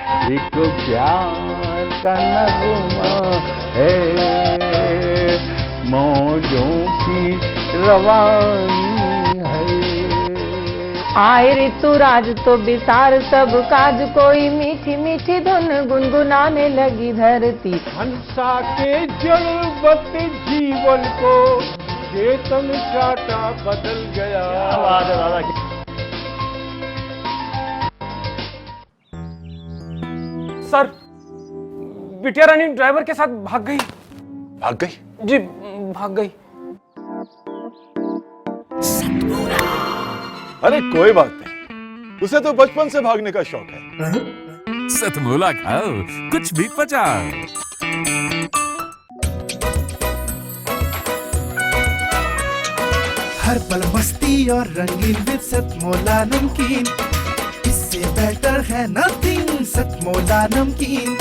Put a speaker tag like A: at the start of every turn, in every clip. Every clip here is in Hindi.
A: एक प्यार का नगमा है, मौजों की रवानी है।
B: आए ऋतुराज तो बिसार सब काज, कोई मीठी मीठी धुन गुनगुनाने लगी धरती।
A: हंसा के जड़वत जीवन को चेतन चाटा बदल गया।
C: सर, बिटिया रानी ड्राइवर के साथ भाग गई।
D: भाग गई?
C: जी, भाग गई।
D: अरे कोई बात नहीं, उसे तो बचपन से भागने का शौक है।
E: सतमोला खाओ, कुछ भी पचाओ।
F: हर पल मस्ती और रंगीन विद सतमोला नमकीन, इससे बेटर है नथिंग। सतमोला नमकीन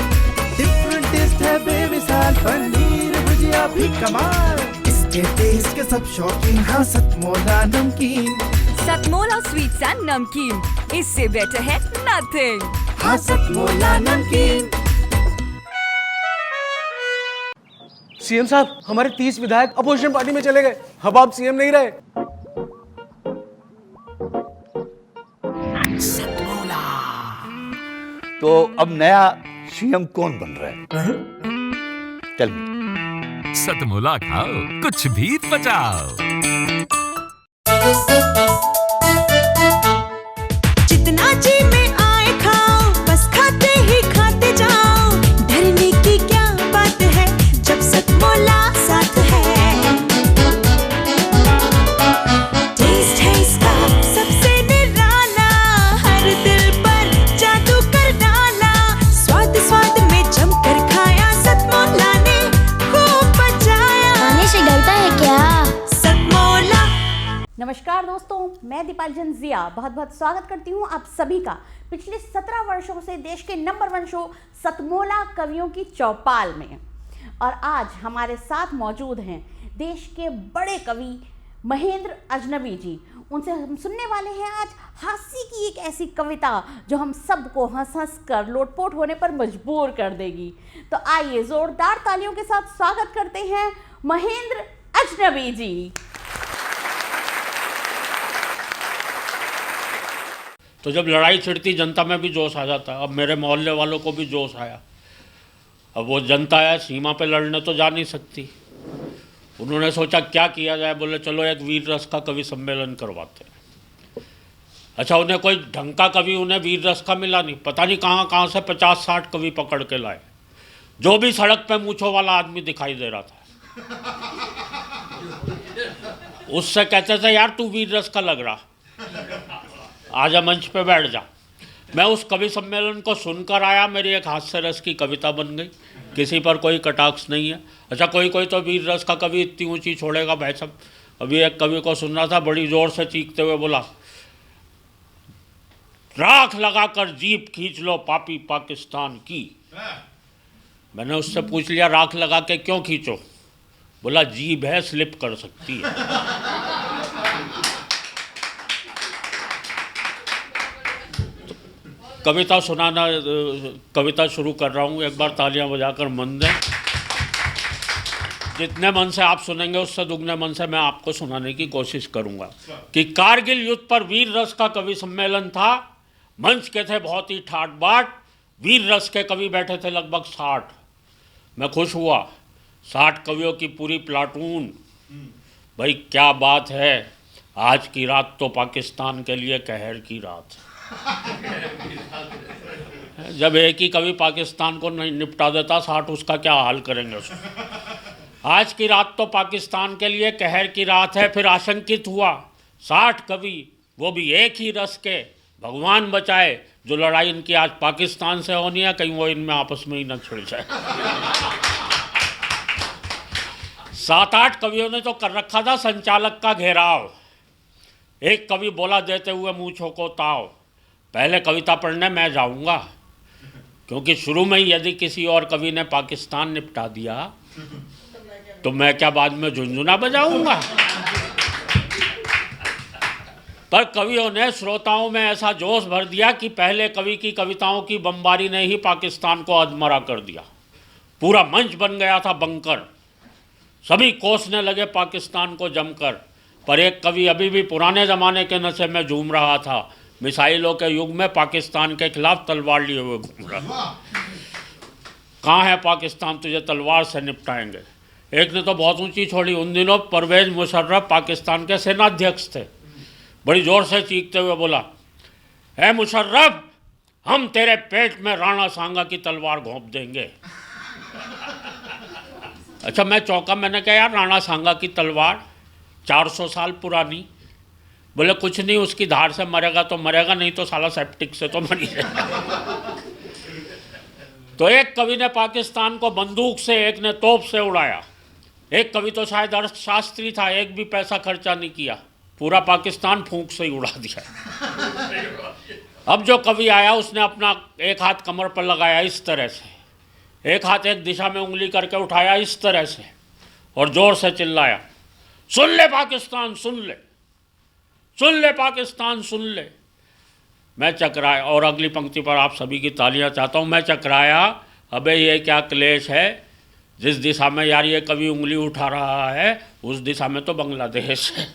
F: डिफरेंट टेस्ट है बेमिसाल, पनीर भुजिया भी कमाल, इसके टेस्ट के सब शौकीन। हाँ सतमोला नमकीन,
G: सतमोला स्वीट्स एंड नमकीन, इससे बेटर है नथिंग।
F: हाँ सतमोला नमकीन।
C: सीएम साहब, हमारे 30 विधायक अपोजिशन पार्टी में चले गए। अब आप सीएम नहीं रहे।
D: तो अब नया सीएम कौन बन रहा है? Tell me.
E: सतमोला खाओ, कुछ भी पचाओ।
G: जितना जी में आए खाओ, बस खाते ही खाते जाओ। डरने की क्या बात है जब सतमोला साथ है। टेस्ट है इसका सबसे निराला, हर दिल पर जादू कर डाला। स्वाद स्वाद में जमकर खाया, सतमोला ने खूब बचाया।
H: खाने से डरता है क्या?
G: सतमोला।
B: नमस्कार दोस्तों, मैं दीपांजन जिया बहुत बहुत स्वागत करती हूँ आप सभी का पिछले 17 वर्षों से देश के नंबर 1 शो सतमोला कवियों की चौपाल में। और आज हमारे साथ मौजूद हैं देश के बड़े कवि महेंद्र अजनबी जी। उनसे हम सुनने वाले हैं आज हास्य की एक ऐसी कविता जो हम सबको हंस हंस कर लोटपोट होने पर मजबूर कर देगी। तो आइए जोरदार तालियों के साथ स्वागत करते हैं महेंद्र अजनबी जी।
I: तो जब लड़ाई छिड़ती जनता में भी जोश आ जाता है। अब मेरे मोहल्ले वालों को भी जोश आया। अब वो जनता है, सीमा पे लड़ने तो जा नहीं सकती। उन्होंने सोचा क्या किया जाए। बोले चलो एक वीर रस का कवि सम्मेलन करवाते हैं। अच्छा, उन्हें कोई ढंग का कवि उन्हें वीर रस का मिला नहीं। पता नहीं कहाँ कहाँ से 50-60 कवि पकड़ के लाए। जो भी सड़क पे मूंछों वाला आदमी दिखाई दे रहा था उससे कहते थे यार तू वीर रस का लग रहा, आजा मंच पे बैठ जा। मैं उस कवि सम्मेलन को सुनकर आया। मेरी एक हास्य रस की कविता बन गई। किसी पर कोई कटाक्ष नहीं है। अच्छा, कोई कोई तो वीर रस का कवि इतनी ऊंची छोड़ेगा भाई साहब। अभी एक कवि को सुन रहा था, बड़ी जोर से चीखते हुए बोला, राख लगाकर जीप खींच लो पापी पाकिस्तान की। मैंने उससे पूछ लिया राख लगा के क्यों खींचो? बोला जीभ है, स्लिप कर सकती है। कविता सुनाना, कविता शुरू कर रहा हूँ। एक बार तालियां बजाकर मन दें। जितने मन से आप सुनेंगे उससे दुगने मन से मैं आपको सुनाने की कोशिश करूँगा। कि कारगिल युद्ध पर वीर रस का कवि सम्मेलन था। मंच के थे बहुत ही ठाट बाट। वीर रस के कवि बैठे थे लगभग 60। मैं खुश हुआ। 60 कवियों की पूरी प्लाटून। भाई क्या बात है, आज की रात तो पाकिस्तान के लिए कहर की रात। जब एक ही कवि पाकिस्तान को नहीं निपटा देता 60 उसका क्या हाल करेंगे उसको। आज की रात तो पाकिस्तान के लिए कहर की रात है। फिर आशंकित हुआ 60 कवि, वो भी एक ही रस के। भगवान बचाए जो लड़ाई इनकी आज पाकिस्तान से होनी है, कहीं वो इनमें आपस में ही न छिड़ जाए। 7-8 कवियों ने तो कर रखा था संचालक का घेराव। एक कवि बोला देते हुए मूंछों को ताव, पहले कविता पढ़ने मैं जाऊंगा, क्योंकि शुरू में ही यदि किसी और कवि ने पाकिस्तान निपटा दिया तो मैं क्या बाद में झुनझुना बजाऊंगा। पर कवियों ने श्रोताओं में ऐसा जोश भर दिया कि पहले कवि की कविताओं की बमबारी ने ही पाकिस्तान को अधमरा कर दिया। पूरा मंच बन गया था बंकर, सभी कोसने लगे पाकिस्तान को जमकर। पर एक कवि अभी भी पुराने ज़माने के नशे में झूम रहा था, मिसाइलों के युग में पाकिस्तान के खिलाफ तलवार लिए हुए घूम रहा। कहाँ है पाकिस्तान, तुझे तलवार से निपटाएंगे। एक ने तो बहुत ऊंची छोड़ी। उन दिनों परवेज मुशर्रफ पाकिस्तान के सेनाध्यक्ष थे। बड़ी जोर से चीखते हुए बोला, है मुशर्रफ, हम तेरे पेट में राणा सांगा की तलवार घोंप देंगे। अच्छा, मैं चौंका। मैंने कहा, यार राणा सांगा की तलवार 400 साल पुरानी। बोले कुछ नहीं, उसकी धार से मरेगा तो मरेगा, नहीं तो साला सेप्टिक से तो मर ही जाएगा। तो एक कवि ने पाकिस्तान को बंदूक से, एक ने तोप से उड़ाया। एक कवि तो शायद अर्थशास्त्री था, एक भी पैसा खर्चा नहीं किया, पूरा पाकिस्तान फूंक से ही उड़ा दिया। अब जो कवि आया उसने अपना एक हाथ कमर पर लगाया इस तरह से, एक हाथ एक दिशा में उंगली करके उठाया इस तरह से, और जोर से चिल्लाया, सुन ले पाकिस्तान सुन ले, सुन ले पाकिस्तान सुन ले। मैं चकराया, और अगली पंक्ति पर आप सभी की तालियां चाहता हूं। मैं चकराया, अबे ये क्या क्लेश है, जिस दिशा में यार ये कवि उंगली उठा रहा है उस दिशा में तो बांग्लादेश है।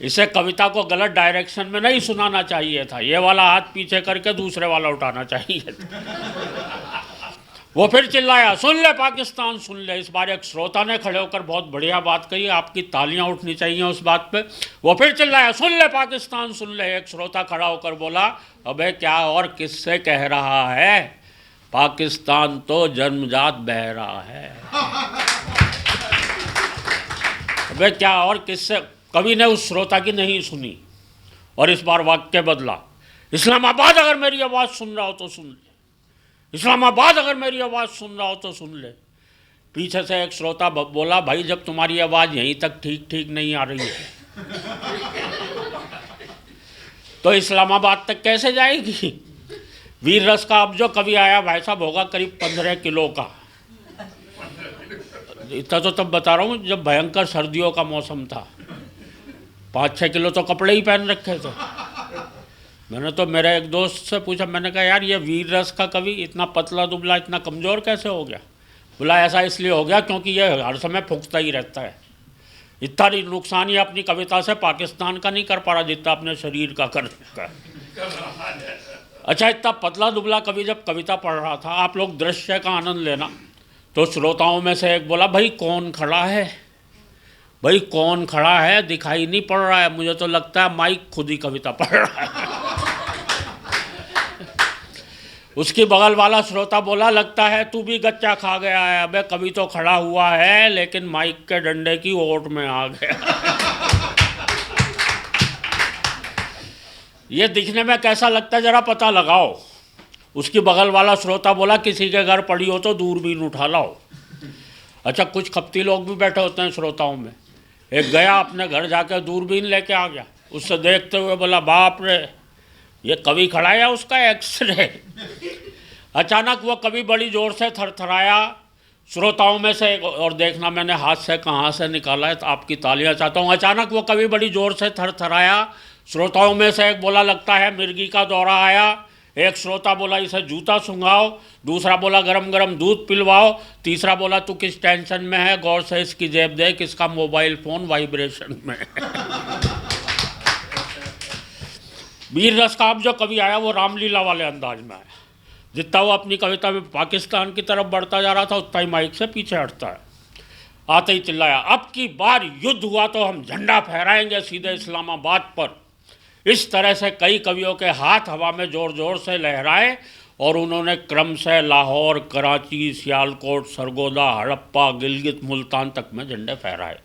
I: इसे कविता को गलत डायरेक्शन में नहीं सुनाना चाहिए था, ये वाला हाथ पीछे करके दूसरे वाला उठाना चाहिए था। वो फिर चिल्लाया, सुन ले पाकिस्तान सुन ले। इस बार एक श्रोता ने खड़े होकर बहुत बढ़िया बात कही, आपकी तालियां उठनी चाहिए उस बात पे। वो फिर चिल्लाया, सुन ले पाकिस्तान सुन ले। एक श्रोता खड़ा होकर बोला, अबे क्या और किससे कह रहा है, पाकिस्तान तो जन्मजात बह रहा है। अबे क्या और किससे। कवि ने उस श्रोता की नहीं सुनी और इस बार वाक्य बदला, इस्लामाबाद अगर मेरी आवाज़ सुन रहा हो तो सुन ले, इस्लामाबाद अगर मेरी आवाज़ सुन रहा हो तो सुन ले। पीछे से एक श्रोता बोला, भाई जब तुम्हारी आवाज़ यहीं तक ठीक ठीक नहीं आ रही है तो इस्लामाबाद तक कैसे जाएगी। वीर रस का अब जो कवि आया भाई साहब होगा करीब 15 किलो का। इतना तो तब बता रहा हूँ जब भयंकर सर्दियों का मौसम था, 5-6 किलो तो कपड़े ही पहन रखे थे। मैंने तो मेरे एक दोस्त से पूछा, मैंने कहा यार ये वीर रस का कवि इतना पतला दुबला इतना कमज़ोर कैसे हो गया। बोला ऐसा इसलिए हो गया क्योंकि ये हर समय फूंकता ही रहता है, इतना नुकसान ये अपनी कविता से पाकिस्तान का नहीं कर पा रहा जितना अपने शरीर का कर रखा है। अच्छा, इतना पतला दुबला कवि जब कविता पढ़ रहा था, आप लोग दृश्य का आनंद लेना। तो श्रोताओं में से एक बोला, भाई कौन खड़ा है, भाई कौन खड़ा है, दिखाई नहीं पड़ रहा है, मुझे तो लगता है माइक खुद ही कविता पढ़ रहा है। उसकी बगल वाला श्रोता बोला, लगता है तू भी गच्चा खा गया है, अबे कवि तो खड़ा हुआ है लेकिन माइक के डंडे की ओट में आ गया। ये दिखने में कैसा लगता है जरा पता लगाओ। उसकी बगल वाला श्रोता बोला, किसी के घर पड़ी हो तो दूरबीन उठा लाओ। अच्छा, कुछ खपती लोग भी बैठे होते हैं श्रोताओं में। एक गया अपने घर जाकर दूरबीन लेके आ गया, उससे देखते हुए बोला, बाप रे ये कवि खड़ा है या उसका एक्सरे। अचानक वो कवि बड़ी जोर से थरथराया। श्रोताओं में से, और देखना मैंने हाथ से कहाँ से निकाला है तो आपकी तालियां चाहता हूँ। अचानक वो कवि बड़ी जोर से थरथराया। श्रोताओं में से एक बोला, लगता है मिर्गी का दौरा आया। एक श्रोता बोला, इसे जूता सुंघाओ। दूसरा बोला, गरम गरम दूध पिलवाओ। तीसरा बोला, तू किस टेंशन में है, गौर से इसकी जेब देख, इसका मोबाइल फ़ोन वाइब्रेशन में। वीर रस का अब जो कवि आया वो रामलीला वाले अंदाज में आया। जितना वो अपनी कविता में पाकिस्तान की तरफ बढ़ता जा रहा था उतना ही माइक से पीछे हटता है। आते ही चिल्लाया, अब की बार युद्ध हुआ तो हम झंडा फहराएंगे सीधे इस्लामाबाद पर। इस तरह से कई कवियों के हाथ हवा में जोर जोर से लहराए और उन्होंने क्रम से लाहौर, कराची, सियालकोट, सरगोदा, हड़प्पा, गिलगित, मुल्तान तक में झंडे फहराए।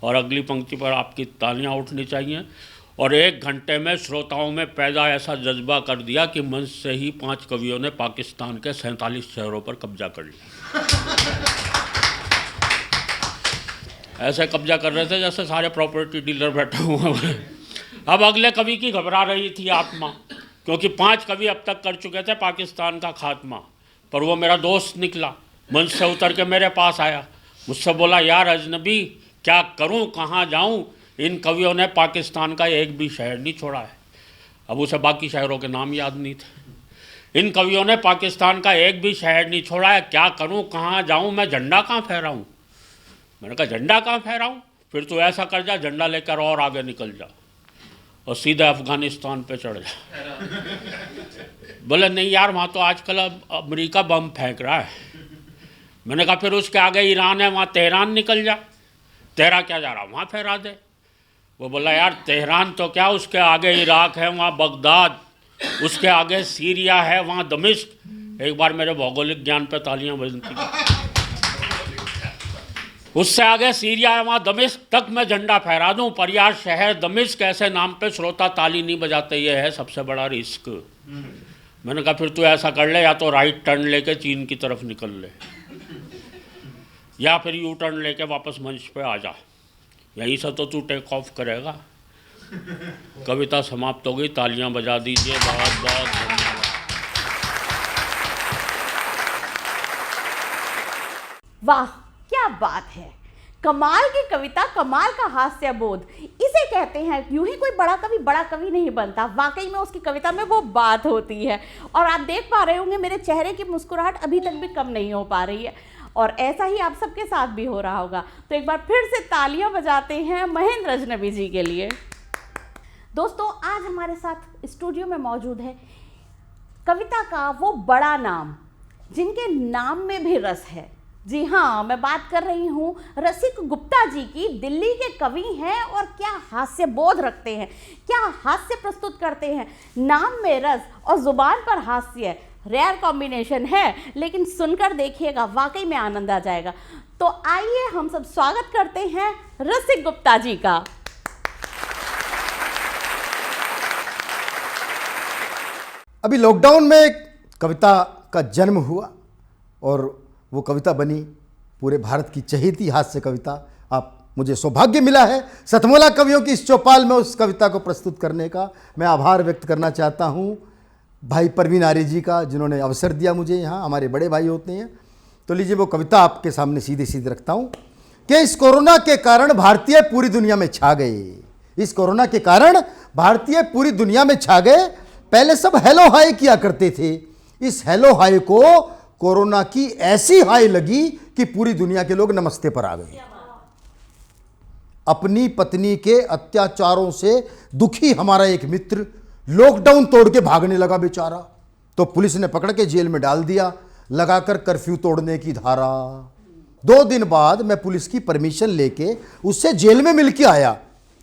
I: और अगली पंक्ति पर आपकी तालियां उठनी चाहिए। और 1 घंटे में श्रोताओं में पैदा ऐसा जज्बा कर दिया कि मंच से ही 5 कवियों ने पाकिस्तान के 47 शहरों पर कब्जा कर लिया। ऐसे कब्जा कर रहे थे जैसे सारे प्रॉपर्टी डीलर बैठे हुए हैं। अब अगले कवि की घबरा रही थी आत्मा, क्योंकि 5 कवि अब तक कर चुके थे पाकिस्तान का खात्मा। पर वो मेरा दोस्त निकला, मंच से उतर के मेरे पास आया, मुझसे बोला, यार अजनबी क्या करूं, कहाँ जाऊं। इन कवियों ने पाकिस्तान का एक भी शहर नहीं छोड़ा है। अब उसे बाकी शहरों के नाम याद नहीं थे। इन कवियों ने पाकिस्तान का एक भी शहर नहीं छोड़ा है। क्या करूं, कहाँ जाऊं, मैं झंडा कहाँ फहराऊं। मैंने कहा झंडा कहाँ फहराऊं, फिर तू ऐसा कर जा, झंडा लेकर और आगे निकल जा और सीधे अफगानिस्तान पे चढ़ जा। बोले नहीं यार, वहाँ तो आजकल अब अमेरिका बम फेंक रहा है। मैंने कहा फिर उसके आगे ईरान है, वहाँ तेहरान निकल जा। तेरा क्या जा रहा, वहाँ फहरा दे। वो बोला यार तेहरान तो क्या, उसके आगे इराक है, वहाँ बगदाद, उसके आगे सीरिया है, वहाँ दमिश्क। एक बार मेरे भौगोलिक ज्ञान पे तालियां बजती। उससे आगे सीरिया है, वहाँ दमिश्क तक मैं झंडा फहरा दूं, पर यार शहर दमिश्क ऐसे नाम पे श्रोता ताली नहीं बजाते, ये है सबसे बड़ा रिस्क। मैंने कहा फिर तू ऐसा कर ले, या तो राइट टर्न लेके चीन की तरफ निकल ले, या फिर यू टर्न लेके वापस मंच पे आ जा, यहीं से तो तू टेक ऑफ करेगा। कविता समाप्त हो गई, तालियां बजा दीजिए। बहुत बहुत धन्यवाद।
B: वाह क्या बात है, कमाल की कविता, कमाल का हास्य बोध, इसे कहते हैं। यूं ही कोई बड़ा कवि नहीं बनता, वाकई में उसकी कविता में वो बात होती है। और आप देख पा रहे होंगे मेरे चेहरे की मुस्कुराहट अभी तक भी कम नहीं हो पा रही है, और ऐसा ही आप सबके साथ भी हो रहा होगा। तो एक बार फिर से तालियां बजाते हैं महेंद्र अजनबी जी के लिए। दोस्तों आज हमारे साथ स्टूडियो में मौजूद है कविता का वो बड़ा नाम जिनके नाम में भी रस है। जी हाँ, मैं बात कर रही हूँ रसिक गुप्ता जी की। दिल्ली के कवि हैं और क्या हास्य बोध रखते हैं, क्या हास्य प्रस्तुत करते हैं। नाम में रस और जुबान पर हास्य, रेयर कॉम्बिनेशन है, लेकिन सुनकर देखिएगा वाकई में आनंद आ जाएगा। तो आइए हम सब स्वागत करते हैं रसिक गुप्ता जी का।
H: अभी लॉकडाउन में एक कविता का जन्म हुआ और वो कविता बनी पूरे भारत की चहेती हास्य कविता। आप मुझे सौभाग्य मिला है सतमोला कवियों की इस चौपाल में उस कविता को प्रस्तुत करने का। मैं आभार व्यक्त करना चाहता हूँ भाई परवीन आर्य जी का, जिन्होंने अवसर दिया मुझे यहाँ। हमारे बड़े भाई होते हैं। तो लीजिए वो कविता आपके सामने सीधे सीधे रखता हूँ कि इस कोरोना के कारण भारतीय पूरी दुनिया में छा गए। इस कोरोना के कारण भारतीय पूरी दुनिया में छा गए। पहले सब हेलो हाय किया करते थे, इस हेलो हाय को कोरोना की ऐसी हाय लगी कि पूरी दुनिया के लोग नमस्ते पर आ गए। अपनी पत्नी के अत्याचारों से दुखी हमारा एक मित्र लॉकडाउन तोड़ के भागने लगा बेचारा, तो पुलिस ने पकड़ के जेल में डाल दिया, लगाकर कर्फ्यू तोड़ने की धारा। 2 दिन बाद मैं पुलिस की परमिशन लेके उससे जेल में मिल के आया,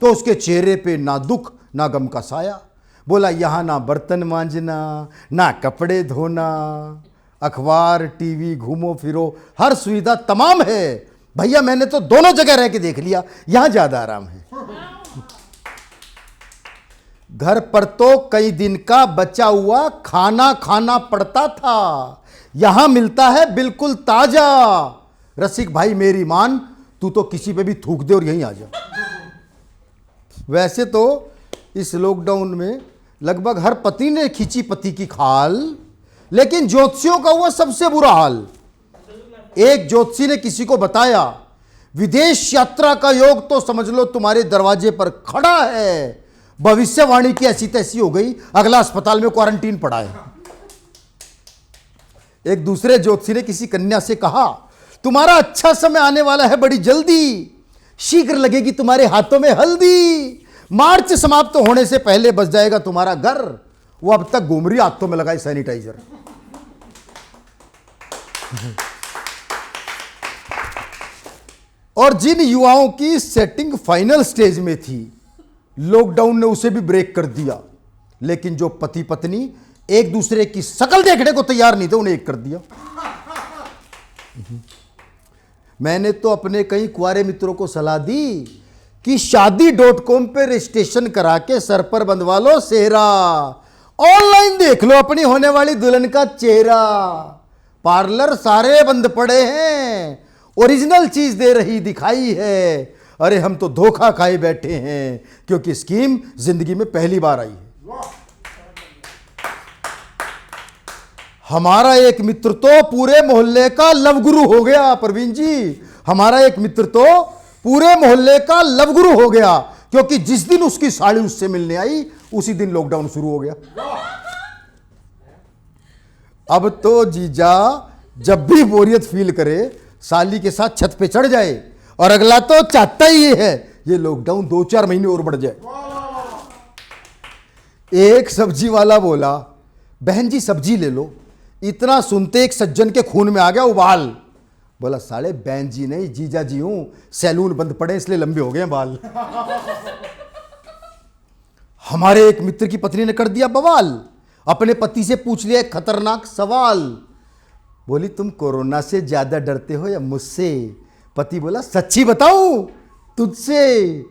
H: तो उसके चेहरे पे ना दुख ना गम का साया। बोला यहाँ ना बर्तन मांजना, ना कपड़े धोना, अखबार टीवी घूमो फिरो हर सुविधा तमाम है। भैया मैंने तो दोनों जगह रह के देख लिया, यहां ज्यादा आराम है। घर पर तो कई दिन का बचा हुआ खाना खाना पड़ता था, यहां मिलता है बिल्कुल ताजा। रसिक भाई मेरी मान, तू तो किसी पे भी थूक दे और यहीं आ जा। वैसे तो इस लॉकडाउन में लगभग हर पति ने खींची पति की खाल, लेकिन ज्योतिषियों का हुआ सबसे बुरा हाल। एक ज्योतिषी ने किसी को बताया विदेश यात्रा का योग तो समझ लो तुम्हारे दरवाजे पर खड़ा है। भविष्यवाणी की ऐसी तैसी हो गई, अगला अस्पताल में क्वारंटीन पड़ा है। एक दूसरे ज्योतिषी ने किसी कन्या से कहा तुम्हारा अच्छा समय आने वाला है बड़ी जल्दी, शीघ्र लगेगी तुम्हारे हाथों में हल्दी। मार्च समाप्त होने से पहले बच जाएगा तुम्हारा घर। वो अब तक घूम रही हाथों में लगाई सैनिटाइजर। और जिन युवाओं की सेटिंग फाइनल स्टेज में थी, लॉकडाउन ने उसे भी ब्रेक कर दिया। लेकिन जो पति पत्नी एक दूसरे की शक्ल देखने को तैयार नहीं थे, उन्हें एक कर दिया। मैंने तो अपने कई कुंवारे मित्रों को सलाह दी कि शादी.com पे रजिस्ट्रेशन करा के सर पर बंधवा लो सेहरा, ऑनलाइन देख लो अपनी होने वाली दुल्हन का चेहरा। पार्लर सारे बंद पड़े हैं, ओरिजिनल चीज दे रही दिखाई है। अरे हम तो धोखा खाए बैठे हैं, क्योंकि स्कीम जिंदगी में पहली बार आई है। हमारा एक मित्र तो पूरे मोहल्ले का लव गुरु हो गया। प्रवीण जी, हमारा एक मित्र तो पूरे मोहल्ले का लवगुरु हो गया, क्योंकि जिस दिन उसकी साड़ी उससे मिलने आई उसी दिन लॉकडाउन शुरू हो गया। अब तो जीजा जब भी बोरियत फील करे साली के साथ छत पे चढ़ जाए, और अगला तो चाहता ही ये है ये लॉकडाउन 2-4 महीने और बढ़ जाए। एक सब्जी वाला बोला, बहन जी सब्जी ले लो। इतना सुनते एक सज्जन के खून में आ गया उबाल। बोला साले बहन जी नहीं जीजा जी हूं, सैलून बंद पड़े इसलिए लंबे हो गए हैं बाल। हमारे एक मित्र की पत्नी ने कर दिया बवाल, अपने पति से पूछ लिया एक खतरनाक सवाल। बोली तुम कोरोना से ज्यादा डरते हो या मुझसे? पति बोला सच्ची बताऊं तुझसे,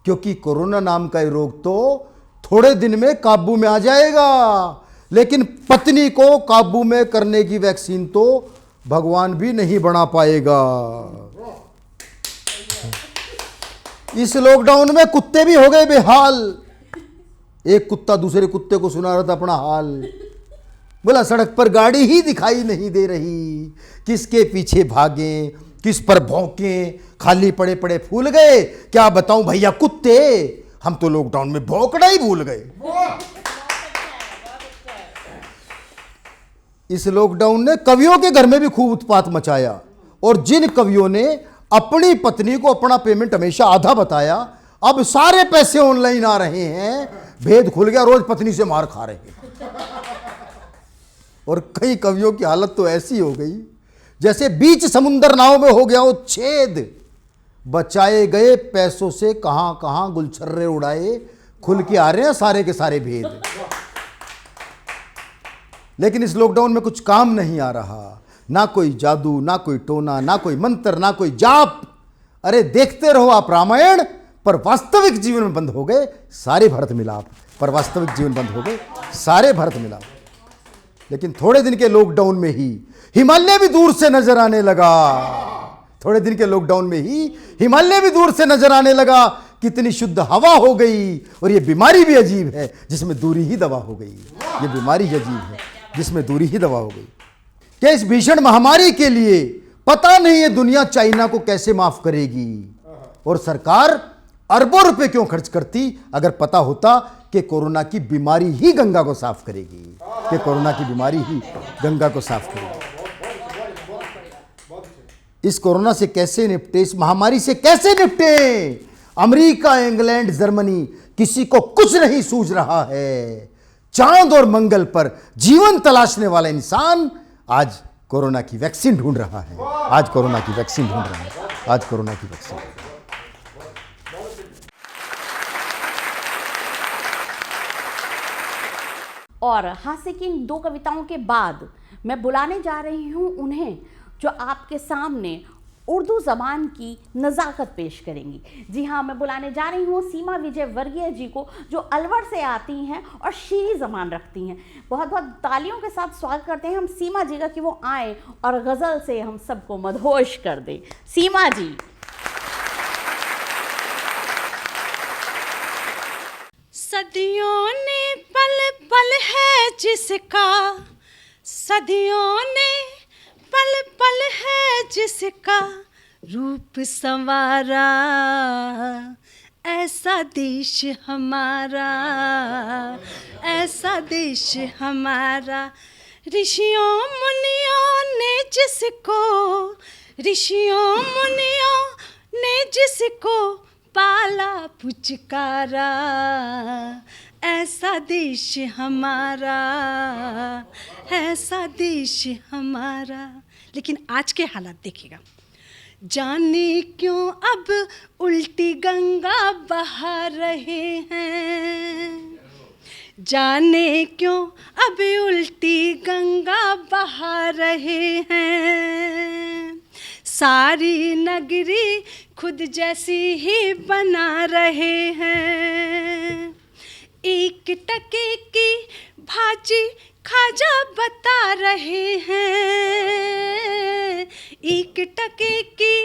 H: क्योंकि कोरोना नाम का ये रोग तो थोड़े दिन में काबू में आ जाएगा, लेकिन पत्नी को काबू में करने की वैक्सीन तो भगवान भी नहीं बना पाएगा। इस लॉकडाउन में कुत्ते भी हो गए बेहाल। एक कुत्ता दूसरे कुत्ते को सुना रहा था अपना हाल। बोला सड़क पर गाड़ी ही दिखाई नहीं दे रही, किसके पीछे भागें किस पर भौंकें, खाली पड़े पड़े फूल गए। क्या बताऊं भैया कुत्ते, हम तो लॉकडाउन में भौंकना ही भूल गए। इस लॉकडाउन ने कवियों के घर में भी खूब उत्पात मचाया, और जिन कवियों ने अपनी पत्नी को अपना पेमेंट हमेशा आधा बताया, अब सारे पैसे ऑनलाइन आ रहे हैं, भेद खुल गया, रोज पत्नी से मार खा रहे हैं। और कई कवियों की हालत तो ऐसी हो गई जैसे बीच समुंदर नाव में हो गया वो छेद। बचाए गए पैसों से कहां कहां गुलछर्रे उड़ाए, खुल के आ रहे हैं सारे के सारे भेद। लेकिन इस लॉकडाउन में कुछ काम नहीं आ रहा, ना कोई जादू, ना कोई टोना, ना कोई मंत्र, ना कोई जाप। अरे देखते रहो आप रामायण, पर वास्तविक जीवन में बंद हो गए सारे भरत मिलाप, पर वास्तविक जीवन बंद हो गए सारे भरत मिलाप। लेकिन थोड़े दिन के लॉकडाउन में ही हिमालय भी दूर से नजर आने लगा। थोड़े दिन के लॉकडाउन में ही हिमालय भी दूर से नजर आने लगा। कितनी शुद्ध हवा हो गई, और ये बीमारी भी अजीब है जिसमें दूरी ही दवा हो गई। ये बीमारी अजीब है जिसमें दूरी ही दवा हो गई। क्या इस भीषण महामारी के लिए पता नहीं है दुनिया चाइना को कैसे माफ करेगी, और सरकार अरबों रुपए क्यों खर्च करती अगर पता होता कि कोरोना की बीमारी ही गंगा को साफ करेगी, कि कोरोना की बीमारी ही गंगा को साफ करेगी। इस कोरोना से कैसे निपटे, इस महामारी से कैसे निपटे? अमेरिका, इंग्लैंड, जर्मनी, किसी को कुछ नहीं सूझ रहा है। चांद और मंगल पर जीवन तलाशने वाला इंसान आज कोरोना की वैक्सीन ढूंढ रहा है। आज कोरोना की वैक्सीन ढूंढ रहा है। आज कोरोना की वैक्सीन।
B: और हास्य की इन 2 कविताओं के बाद मैं बुलाने जा रही हूँ उन्हें, जो आपके सामने उर्दू ज़बान की नज़ाकत पेश करेंगी। जी हाँ, मैं बुलाने जा रही हूँ सीमा विजय वर्गीय जी को, जो अलवर से आती हैं और शीरी ज़बान रखती हैं। बहुत बहुत तालियों के साथ स्वागत करते हैं हम सीमा जी का कि वो आए और गज़ल से हम सबको मदहोश कर दें। सीमा जी।
G: सदियों ने पल पल है जिसका, सदियों ने पल पल है जिसका रूप संवारा, ऐसा देश हमारा, ऐसा देश हमारा। ऋषियों मुनियों ने जिसको, ऋषियों मुनियों ने जिसको पाला पुचकारा, ऐसा देश हमारा, ऐसा देश हमारा। लेकिन आज के हालात देखिएगा, जाने क्यों अब उल्टी गंगा बहा रहे हैं, जाने क्यों अब उल्टी गंगा बहा रहे हैं। सारी नगरी खुद जैसी ही बना रहे हैं। एक टके की भाजी खाजा बता रहे हैं, एक टके की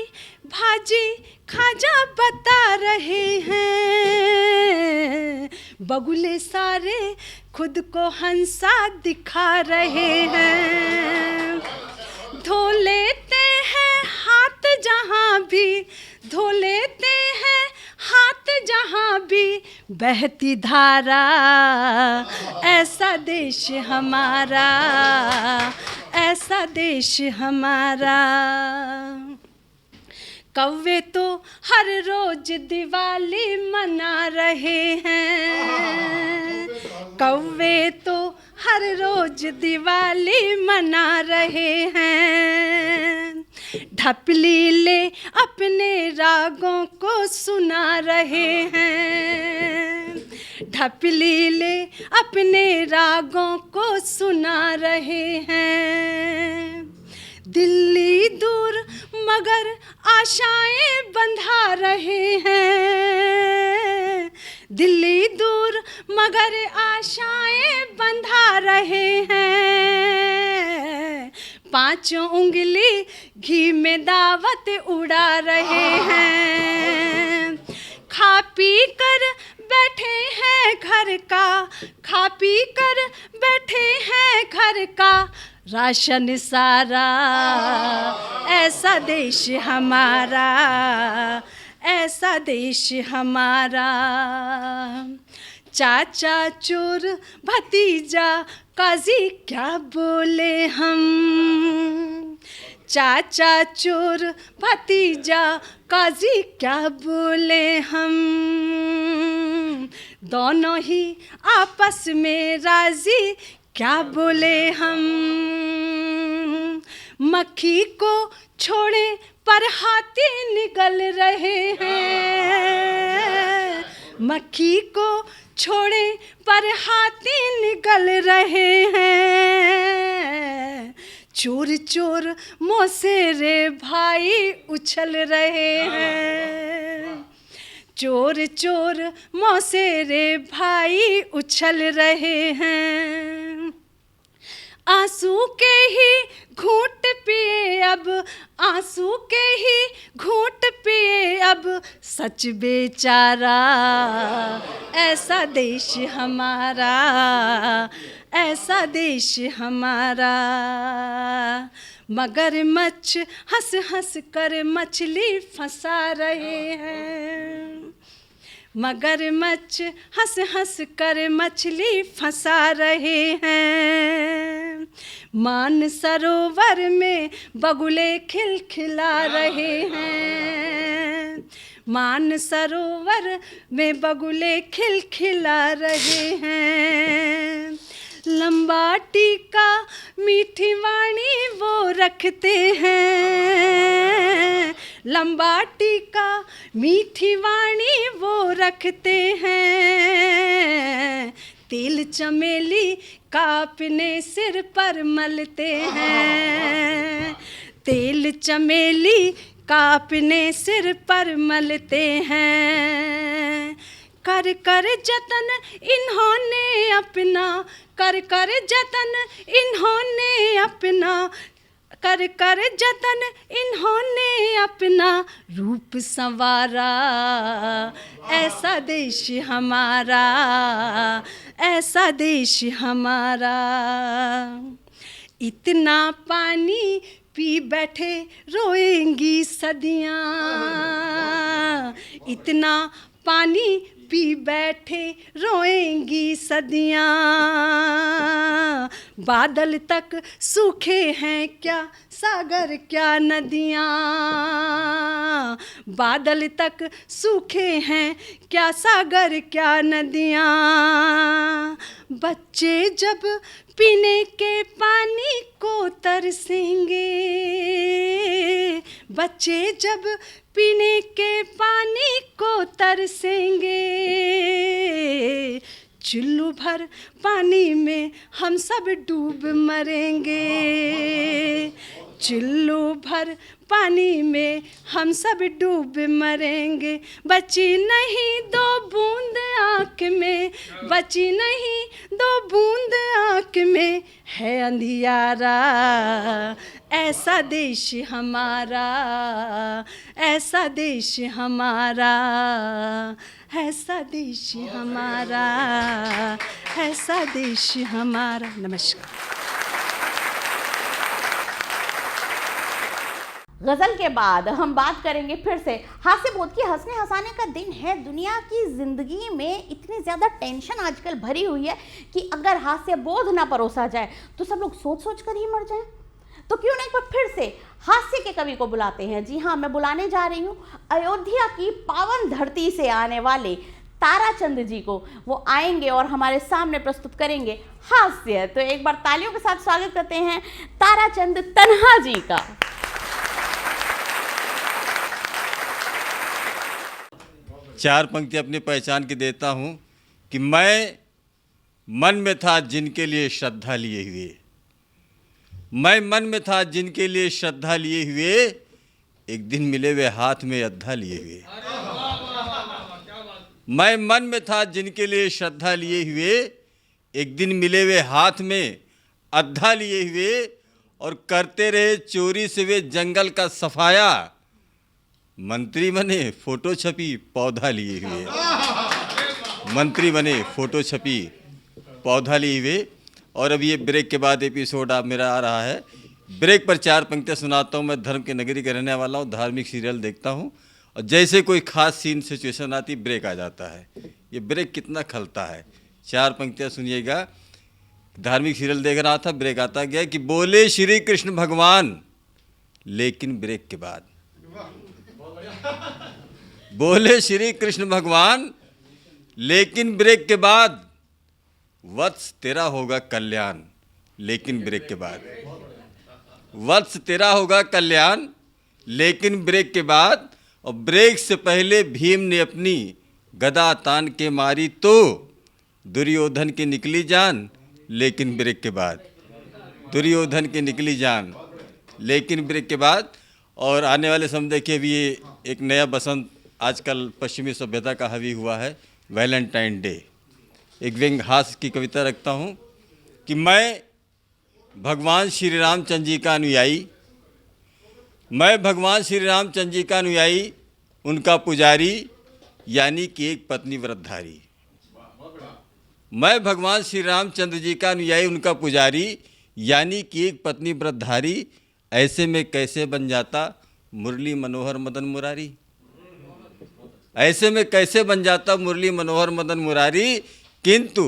G: भाजी खाजा बता रहे हैं। बगुले सारे खुद को हंसा दिखा रहे हैं। धो लेते हैं हाथ जहाँ भी, धो लेते
J: बहती धारा, ऐसा देश हमारा, ऐसा देश हमारा। कौवे तो हर रोज दिवाली मना रहे हैं, कौवे तो हर रोज दिवाली मना रहे हैं। ढपली ले अपने रागों को सुना रहे हैं, ढपली ले अपने रागों को सुना रहे हैं। दिल्ली दूर मगर आशाएं बंधा रहे हैं, दिल्ली दूर मगर आशाएं बंधा रहे हैं। पांचों उंगली घी में दावत उड़ा रहे हैं। खा पी कर बैठे हैं घर का, खा पी कर बैठे हैं घर का राशन सारा, ऐसा देश हमारा, ऐसा देश हमारा। चाचा चोर भतीजा काजी क्या बोले हम, चाचा चोर भतीजा काजी क्या बोले हम। दोनों ही आपस में राजी क्या बोले हम। मक्खी को छोड़े पर हाथी निगल रहे हैं, मक्खी को छोड़े पर हाथी निगल रहे हैं। चोर चोर मौसेरे भाई उछल रहे हैं, चोर चोर मौसेरे भाई उछल रहे हैं। आंसू के ही घूंट पिए अब, आंसू के ही घूंट पिए अब सच बेचारा, ऐसा देश हमारा, ऐसा देश हमारा। मगरमच्छ हंस हंस कर मछली फंसा रहे हैं, मगरमच्छ हंस हंस कर मछली फंसा रहे हैं। मान सरोवर में बगुले खिलखिला रहे हैं, मान सरोवर में बगुले खिलखिला रहे हैं। लंबा टीका मीठी वाणी वो रखते हैं, लंबा टीका मीठी वाणी वो रखते हैं। तिल चमेली का अपने सिर पर मलते हैं, तेल चमेली का अपने सिर पर मलते हैं। कर कर जतन इन्होंने अपना, कर कर जतन इन्होंने अपना, कर कर जतन इन्होंने अपना रूप संवारा, ऐसा देश हमारा, ऐसा देश हमारा। इतना पानी पी बैठे रोएंगी सदियाँ, इतना पानी पी बैठे रोएंगी सदियाँ। बादल तक सूखे हैं क्या सागर क्या नदियाँ, बादल तक सूखे हैं क्या सागर क्या नदियाँ। बच्चे जब पीने के पानी को तरसेंगे, बच्चे जब पीने के पानी को तरसेंगे। चुल्लू भर पानी में हम सब डूब मरेंगे, चुल्लू भर पानी में हम सब डूब मरेंगे। बची नहीं दो बूंद आँख में, बची नहीं दो बूंद आँख में है अंधियारा, ऐसा देश हमारा, ऐसा देश हमारा, ऐसा देश हमारा, ऐसा देश हमारा। नमस्कार।
B: गजल के बाद हम बात करेंगे फिर से हास्य बोध की। हंसने हंसाने का दिन है। दुनिया की जिंदगी में इतनी ज्यादा टेंशन आजकल भरी हुई है कि अगर हास्य बोध ना परोसा जाए तो सब लोग सोच सोच कर ही मर जाएं। तो क्यों ना एक बार फिर से हास्य के कवि को बुलाते हैं। जी हाँ, मैं बुलाने जा रही हूँ अयोध्या की पावन धरती से आने वाले ताराचंद जी को। वो आएंगे और हमारे सामने प्रस्तुत करेंगे हास्य। तो एक बार तालियों के साथ स्वागत करते हैं ताराचंद तन्हा जी का।
K: चार पंक्ति अपनी पहचान की देता हूँ कि मैं मन में था जिनके लिए श्रद्धा लिए हुए, मैं मन में था जिनके लिए श्रद्धा लिए हुए, एक दिन मिले वे हाथ में अद्धा लिए हुए। मैं मन में था जिनके लिए श्रद्धा लिए हुए, एक दिन मिले वे हाथ में अद्धा लिए हुए, और करते रहे चोरी से वे जंगल का सफाया, मंत्री बने फोटो छपी पौधा लिए हुए, मंत्री बने फोटो छपी पौधा लिए हुए। और अब ये ब्रेक के बाद एपिसोड आप मेरा आ रहा है। ब्रेक पर चार पंक्तियाँ सुनाता हूँ। मैं धर्म की नगरी का रहने वाला हूँ, धार्मिक सीरियल देखता हूँ, और जैसे कोई खास सीन सिचुएशन आती ब्रेक आ जाता है। ये ब्रेक कितना खलता है। चार पंक्तियाँ सुनिएगा। धार्मिक सीरियल देख रहा था, ब्रेक आता गया कि बोले श्री कृष्ण भगवान, लेकिन ब्रेक के बाद बोले श्री कृष्ण भगवान, लेकिन ब्रेक के बाद वत्स तेरा होगा कल्याण, लेकिन ब्रेक के बाद वत्स तेरा होगा कल्याण, लेकिन ब्रेक के बाद। और ब्रेक से पहले भीम ने अपनी गदा तान के मारी तो दुर्योधन की निकली जान, लेकिन ब्रेक के बाद दुर्योधन की निकली जान, लेकिन ब्रेक के बाद। और आने वाले समय देखिए भी ये एक नया बसंत आजकल पश्चिमी सभ्यता का हावी हुआ है, वैलेंटाइन डे। एक व्यंग हास्य की कविता रखता हूँ कि मैं भगवान श्री रामचंद्र जी का अनुयायी, मैं भगवान श्री रामचंद्र जी का अनुयायी, उनका पुजारी, यानी कि एक पत्नी व्रतधारी। मैं भगवान श्री रामचंद्र जी का अनुयायी, उनका पुजारी, यानी कि एक पत्नी व्रतधारी, ऐसे में कैसे बन जाता मुरली मनोहर मदन मुरारी, ऐसे में कैसे बन जाता मुरली मनोहर मदन मुरारी। किंतु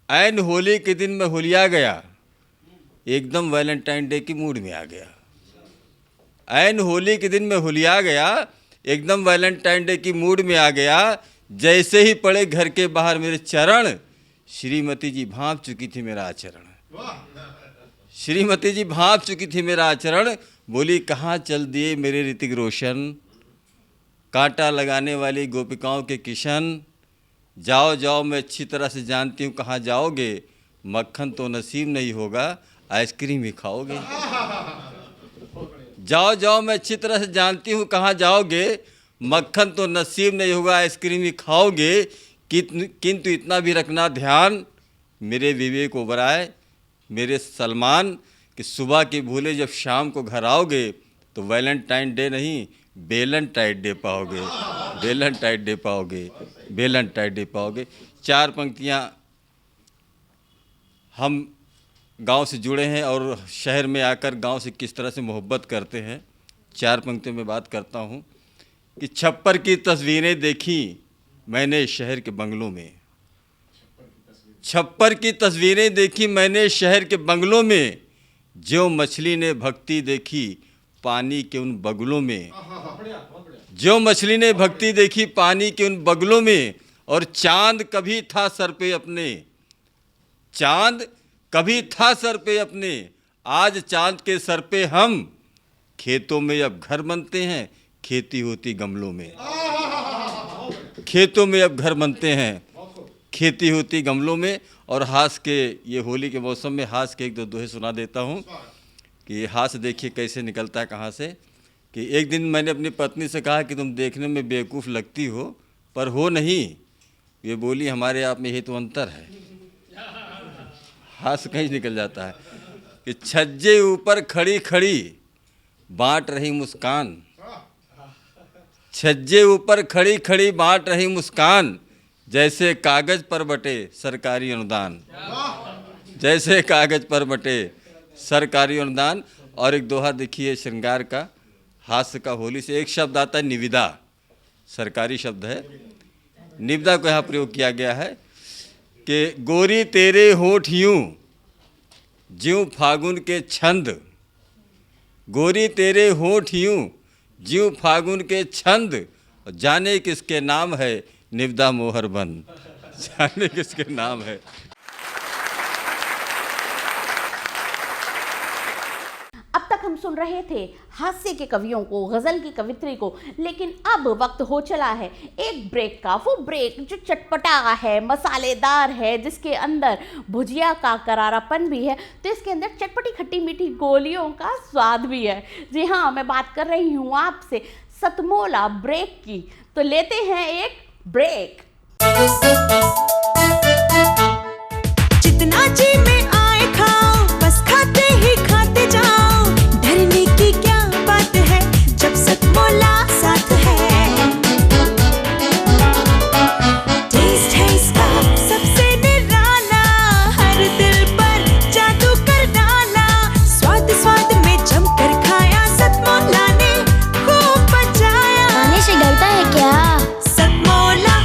K: ऐन होली के दिन मैं होलिया गया, एकदम वैलेंटाइन डे की मूड में आ गया। ऐन होली के दिन मैं होलिया गया, एकदम वैलेंटाइन डे की मूड में आ गया। जैसे ही पड़े घर के बाहर मेरे चरण, श्रीमती जी भांप चुकी थी मेरा आचरण, श्रीमती जी भांप चुकी थी मेरा आचरण। बोली कहाँ चल दिए मेरे ऋतिक रोशन, कांटा लगाने वाली गोपिकाओं के किशन, जाओ जाओ मैं अच्छी तरह से जानती हूँ कहाँ जाओगे, मक्खन तो नसीब नहीं होगा आइसक्रीम ही खाओगे। जाओ जाओ मैं अच्छी तरह से जानती हूँ कहाँ जाओगे, मक्खन तो नसीब नहीं होगा आइसक्रीम ही खाओगे। किंतु इतना भी रखना ध्यान, मेरे विवेक ओबराय, मेरे सलमान, कि सुबह की भूले जब शाम को घर आओगे तो वैलेंटाइन डे नहीं वेलेंटाइन डे पाओगे, वेलेंटाइन डे पाओगे, वेलेंटाइन डे पाओगे। चार पंक्तियाँ। हम गांव से जुड़े हैं और शहर में आकर गांव से किस तरह से मोहब्बत करते हैं। चार पंक्तियों में बात करता हूँ कि छप्पर की तस्वीरें देखी मैंने शहर के बंगलों में, छप्पर की तस्वीरें देखी मैंने शहर के बंगलों में, जो मछली ने भक्ति देखी पानी के उन बगलों में, जो मछली ने भक्ति देखी पानी के उन बगलों में। और चांद कभी था सर पे अपने, चांद कभी था सर पे अपने, आज चांद के सर पे हम, खेतों में अब घर बनते हैं खेती होती गमलों में, खेतों में अब घर बनते हैं खेती होती गमलों में। और हास के ये होली के मौसम में हास के एक दो दोहे सुना देता हूँ कि हास देखिए कैसे निकलता है कहाँ से। कि एक दिन मैंने अपनी पत्नी से कहा कि तुम देखने में बेवकूफ़ लगती हो पर हो नहीं। ये बोली हमारे आप में ये तो अंतर है। हास कहीं निकल जाता है कि छज्जे ऊपर खड़ी खड़ी बांट रही मुस्कान, छज्जे ऊपर खड़ी खड़ी बांट रही मुस्कान, जैसे कागज पर बटे सरकारी अनुदान, जैसे कागज पर बटे सरकारी अनुदान। और एक दोहा देखिए श्रृंगार का हास्य का होली से एक शब्द आता है निविदा, सरकारी शब्द है। निविदा को यहाँ प्रयोग किया गया है कि गोरी तेरे होठ यूं ज्यों फागुन के छंद, गोरी तेरे होठ यूं ज्यों फागुन के छंद, जाने किसके नाम है निविदा मोहर बन, जाने किसके नाम है।
B: अब तक हम सुन रहे थे हास्य के कवियों को, गजल की कवित्री को, लेकिन अब वक्त हो चला है एक ब्रेक का। वो ब्रेक जो चटपटा है, मसालेदार है, जिसके अंदर भुजिया का करारापन भी है, तो इसके अंदर चटपटी खट्टी मीठी गोलियों का स्वाद भी है। जी हाँ, मैं बात कर रही हूँ आपसे सतमोला ब्रेक की। तो लेते हैं एक ब्रेक।
G: जितना जी में आए खाओ, बस खाते ही खाते जाओ, डरने की क्या बात है जब सतमोला साथ है। टेस्ट है इसका सबसे निराला, हर दिल पर जादू कर डाला, स्वाद स्वाद में जमकर खाया, सतमोला ने खूब बचाया।
L: खाने से डरता है क्या?
G: सतमोला।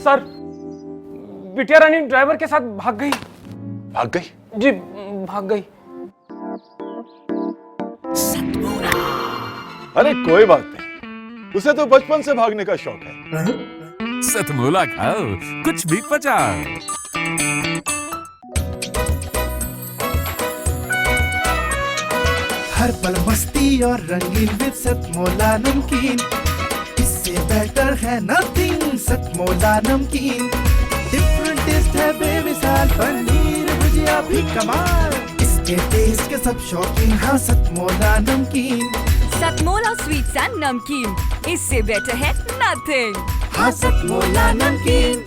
C: सर, बिटिया रानी ड्राइवर के साथ भाग गई।
D: भाग गई?
C: जी, भाग गई।
M: अरे कोई बात नहीं, उसे तो बचपन से भागने का शौक है।
E: सतमोला खाओ, कुछ भी पचाओ।
F: हर पल मस्ती और रंगीन विद सतमोला नमकीन, इससे बेटर है नथिंग। सतमोला नमकीन डिफरेंट टेस्ट है बेमिसाल, पनीर भुजिया भी कमाल, इसके टेस्ट के सब शौकीन। हाँ सतमोला नमकीन,
G: सतमोला स्वीट्स एंड नमकीन, इससे बेटर है नथिंग।
F: हाँ सतमोला नमकीन।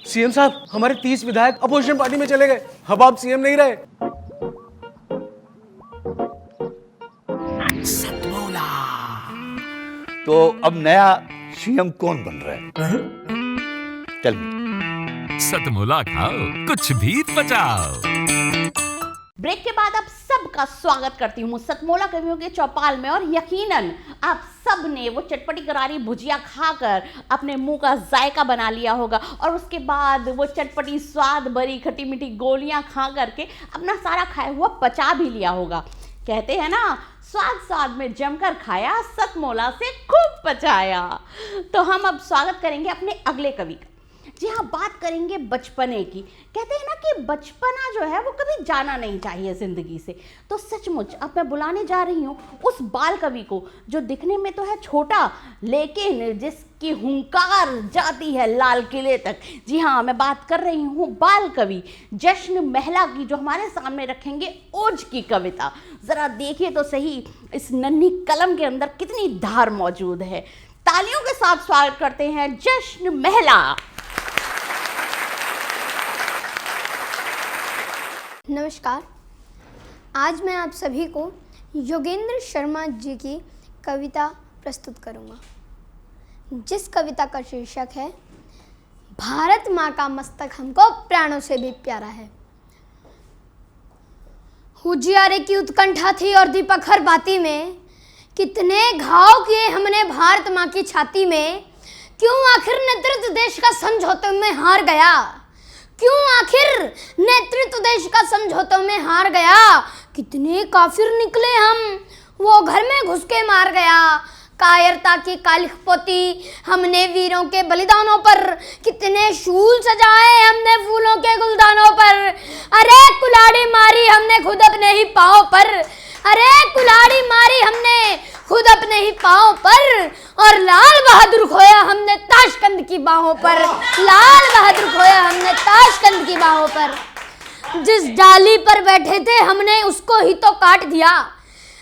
C: सीएम साहब, हमारे 30 विधायक अपोजिशन पार्टी में चले गए। अब आप सीएम नहीं रहे।
D: तो अब नया सीएम कौन बन रहा है? Tell me.
E: सतमोला खाओ, कुछ भी पचाओ।
B: ब्रेक के बाद आप सबका स्वागत करती हूँ सतमोला कवियों के चौपाल में। और यकीनन आप सब ने वो चटपटी करारी भुजिया खाकर अपने मुंह का जायका बना लिया होगा, और उसके बाद वो चटपटी स्वाद भरी खट्टी मीठी गोलियां खा करके अपना सारा खाया हुआ पचा भी लिया होगा। कहते हैं ना, स्वाद स्वाद में जमकर खाया, सतमोला से खूब पचाया। तो हम अब स्वागत करेंगे अपने अगले कवि का। जी हाँ, बात करेंगे बचपने की। कहते हैं ना कि बचपना जो है वो कभी जाना नहीं चाहिए ज़िंदगी से। तो सचमुच अब मैं बुलाने जा रही हूँ उस बाल कवि को जो दिखने में तो है छोटा, लेकिन जिसकी हुंकार जाती है लाल किले तक। जी हाँ, मैं बात कर रही हूँ बाल कवि जश्न महिला की, जो हमारे सामने रखेंगे ओज की कविता। ज़रा देखिए तो सही इस नन्ही कलम के अंदर कितनी धार मौजूद है। तालियों के साथ स्वागत करते हैं जश्न महिला।
L: नमस्कार, आज मैं आप सभी को योगेंद्र शर्मा जी की कविता प्रस्तुत करूंगा, जिस कविता का शीर्षक है भारत माँ का मस्तक हमको प्राणों से भी प्यारा है। उजियारे की उत्कंठा थी और दीपक हर बाती में, कितने घाव किए हमने भारत माँ की छाती में। क्यों आखिर नेतृत्व देश का समझौते में हार गया, क्यों आखिर नेतृत्व देश का समझौतों में हार गया। कितने काफिर निकले हम, वो घर में घुस के मार गया। कायरता की कालिख पोती हमने वीरों के बलिदानों पर, कितने शूल सजाए हमने फूलों के गुलदानों पर। अरे कुल्हाड़ी मारी हमने खुद अपने ही पाँव पर, अरे कुल्हाड़ी मारी हमने खुद अपने ही पाँव पर, और लाल बहादुर खोया हमने ताशकंद की बाहों पर, लाल बहादुर खोया हमने ताशकंद की बाहों पर। जिस डाली पर बैठे थे हमने उसको ही तो काट दिया,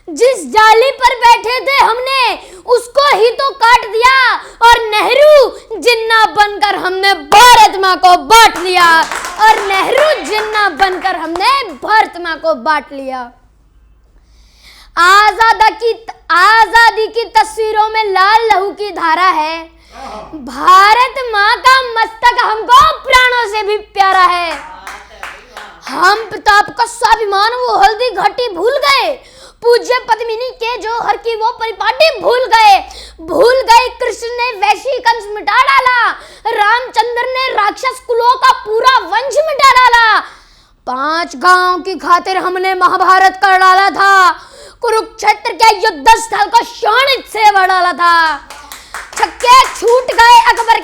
L: जिस जाली पर बैठे थे हमने उसको ही तो काट दिया, और नेहरू जिन्ना बनकर हमने भारत माँ को बांट लिया, और नेहरू जिन्ना बनकर हमने भारत माँ को बांट लिया। आजादी की तस्वीरों में लाल लहू की धारा है, भारत माँ का मस्तक हमको प्राणों से भी प्यारा है। हम प्रताप का स्वाभिमान वो हल्दी घाटी भूल गए, पूज्य पद्मिनी के जौहर की वो परिपाटी भूल गए कृष्ण ने वैशी कंस मिटा डाला, रामचंद्र ने राक्षस कुलों का पूरा वंश मिटा डाला। 5 गांव की खातिर हमने महाभारत कर डाला था, कुरुक्षेत्र के युद्ध स्थल को शोणित से भर डाला था। छक्के छूट गए अकबर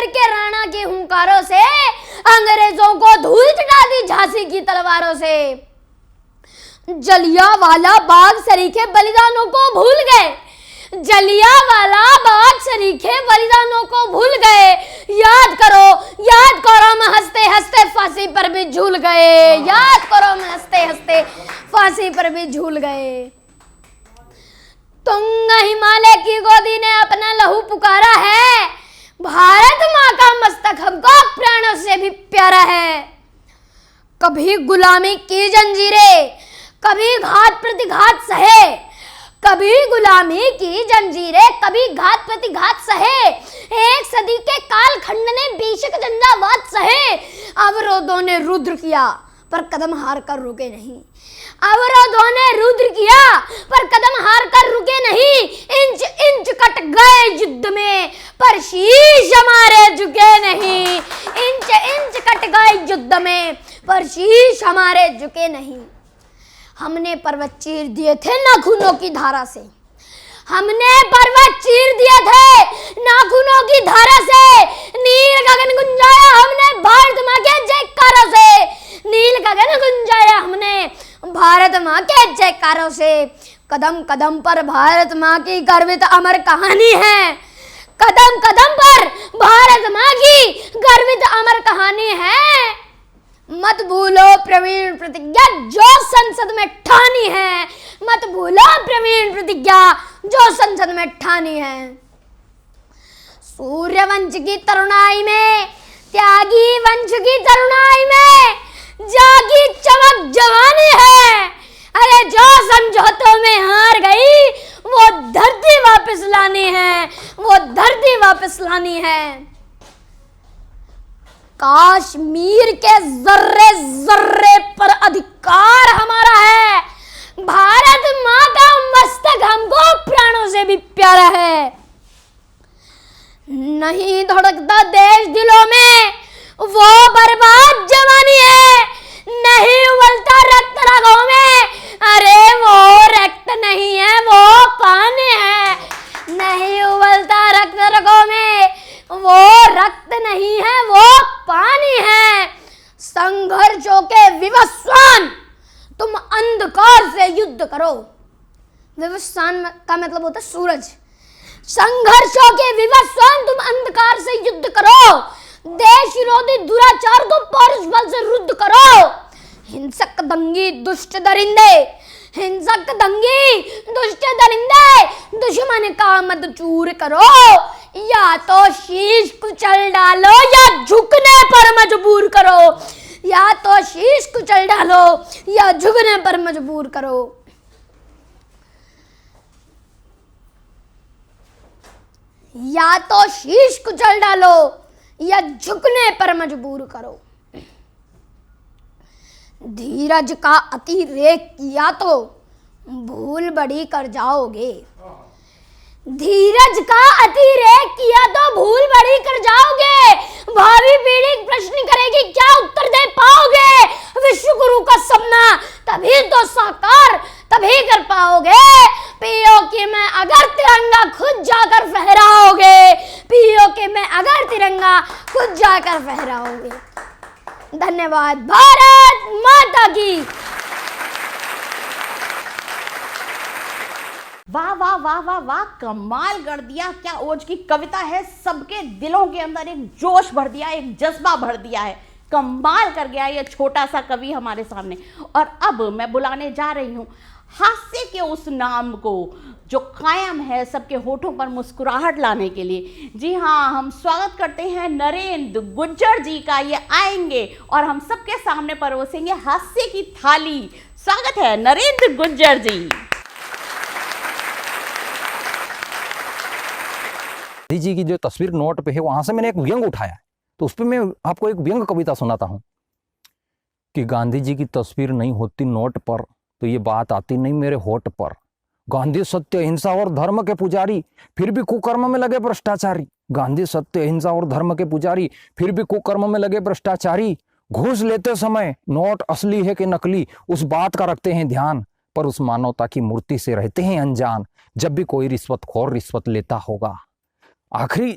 L: के राणा के हुंकारों से, अंग्रेजों को धूल चटा दी झांसी की तलवारों से। जलियांवाला बाग सरीखे बलिदानों को भूल गए, याद करो मैं हंसते हंसते फांसी पर भी झूल गए। तुंग हिमालय की गोदी ने अपना लहू पुकारा है, भारत माँ का मस्तक हमको प्राणों से भी प्यारा है। कभी गुलामी की जंजीरें, कभी घात प्रतिघात सहे, कभी घात प्रतिघात सहे। एक सदी के कालखंड ने बेशक झंझावात सहे, अवरोधों ने रुद्र किया पर कदम हार कर रुके नहीं। इंच इंच कट गए युद्ध में पर शीश हमारे झुके नहीं। हमने पर्वत चीर दिए थे नाखूनों की धारा से, नील गगन गुंजाया हमने भारत माँ के जयकारों से, कदम कदम पर भारत माँ की गर्वित अमर कहानी है, मत भूलो प्रवीण प्रतिज्ञा जो संसद में ठानी है। सूर्यवंश की तरुणाई में, त्यागी वंश की तरुणाई में जागी चमक जवानी है। अरे जो समझौतों में हार गई वो धरती वापस लानी है। कश्मीर के जर्रे जर्रे पर अधिकार हमारा है, भारत माँ का मस्तक हमको प्राणों से भी प्यारा है। नहीं धड़कता देश दिलों में वो बर्बाद जवानी है, नहीं उबलता रक्त रगों में, अरे वो रक्त नहीं है वो पानी है। नहीं उबलता रक्त रगों में, वो रक्त नहीं है वो पानी है। संघर्षों के विवस्वान तुम अंधकार से युद्ध करो। विवस्वान का मतलब होता है सूरज। संघर्षों के विवस्वान तुम अंधकार से युद्ध करो, देश विरोधी दुराचार को पौरुष बल से रुद्ध करो। हिंसक दंगी दुष्ट दरिंदे, दुश्मन का मत चूर करो। या तो शीश कुचल डालो या झुकने पर मजबूर करो। धीरज का अतिरेक किया तो भूल बड़ी कर जाओगे। भावी पीढ़ी प्रश्न करेगी क्या उत्तर दे पाओगे। विश्व गुरु का सपना तभी तो साकार तभी कर पाओगे। पीओके में अगर तिरंगा खुद जाकर फहराओगे। धन्यवाद। भारत माता की।
B: वाह वाह वाह वाह वाह, कमाल कर दिया। क्या ओज की कविता है, सबके दिलों के अंदर एक जोश भर दिया, एक जज्बा भर दिया है। कमाल कर गया ये छोटा सा कवि हमारे सामने। और अब मैं बुलाने जा रही हूँ हास्य के उस नाम को जो कायम है सबके होठों पर मुस्कुराहट लाने के लिए। जी हाँ, हम स्वागत करते हैं नरेंद्र गुज्जर जी का। ये आएंगे और हम सबके सामने परोसेंगे हास्य की थाली। स्वागत है नरेंद्र गुज्जर जी।
N: जी की जो तस्वीर नोट पे है वहां से मैंने एक व्यंग उठाया, तो उस पर मैं आपको एक व्यंग कविता सुनाता हूँ कि गांधी जी की तस्वीर नहीं होती नोट पर तो ये बात आती नहीं मेरे होठ पर। गांधी सत्य अहिंसा और धर्म के पुजारी फिर भी कुकर्म में लगे भ्रष्टाचारी। गांधी सत्य अहिंसा और धर्म के पुजारी फिर भी कुकर्म में लगे भ्रष्टाचारी। घूस लेते समय नोट असली है कि नकली उस बात का रखते हैं ध्यान, पर उस मानवता की मूर्ति से रहते हैं अनजान। जब भी कोई रिश्वतखोर रिश्वत लेता होगा। आखिरी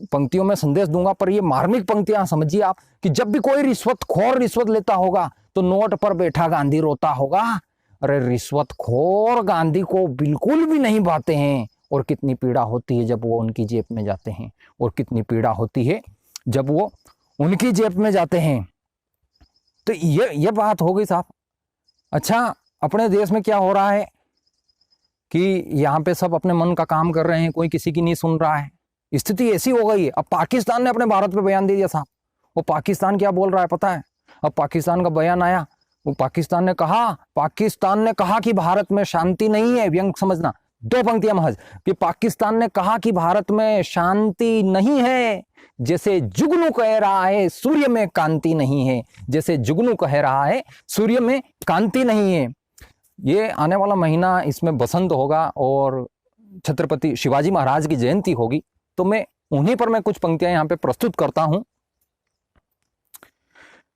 N: पंक्तियों में संदेश दूंगा, पर ये मार्मिक पंक्तियां समझिए आप कि जब भी कोई रिश्वतखोर रिश्वत लेता होगा तो नोट पर बैठा गांधी रोता होगा। अरे रिश्वतखोर गांधी को बिल्कुल भी नहीं भाते हैं, और कितनी पीड़ा होती है जब वो उनकी जेब में जाते हैं, और कितनी पीड़ा होती है जब वो उनकी जेब में जाते हैं। तो ये बात हो गई साहब। अच्छा, अपने देश में क्या हो रहा है कि यहाँ पे सब अपने मन का काम कर रहे हैं, कोई किसी की नहीं सुन रहा है। स्थिति ऐसी हो गई है। अब पाकिस्तान ने अपने भारत पे बयान दे दिया साहब। वो पाकिस्तान क्या बोल रहा है पता है? अब पाकिस्तान का बयान आया, वो पाकिस्तान ने कहा कि भारत में शांति नहीं है। व्यंग समझना, 2 पंक्तियां महज कि पाकिस्तान ने कहा कि भारत में शांति नहीं है। जैसे जुगनू कह रहा है सूर्य में कांति नहीं है। जैसे जुगनू कह रहा है सूर्य में कांति नहीं है। ये आने वाला महीना, इसमें बसंत होगा और छत्रपति शिवाजी महाराज की जयंती होगी, तो मैं उन्हीं पर मैं कुछ पंक्तियां यहाँ पे प्रस्तुत करता हूं।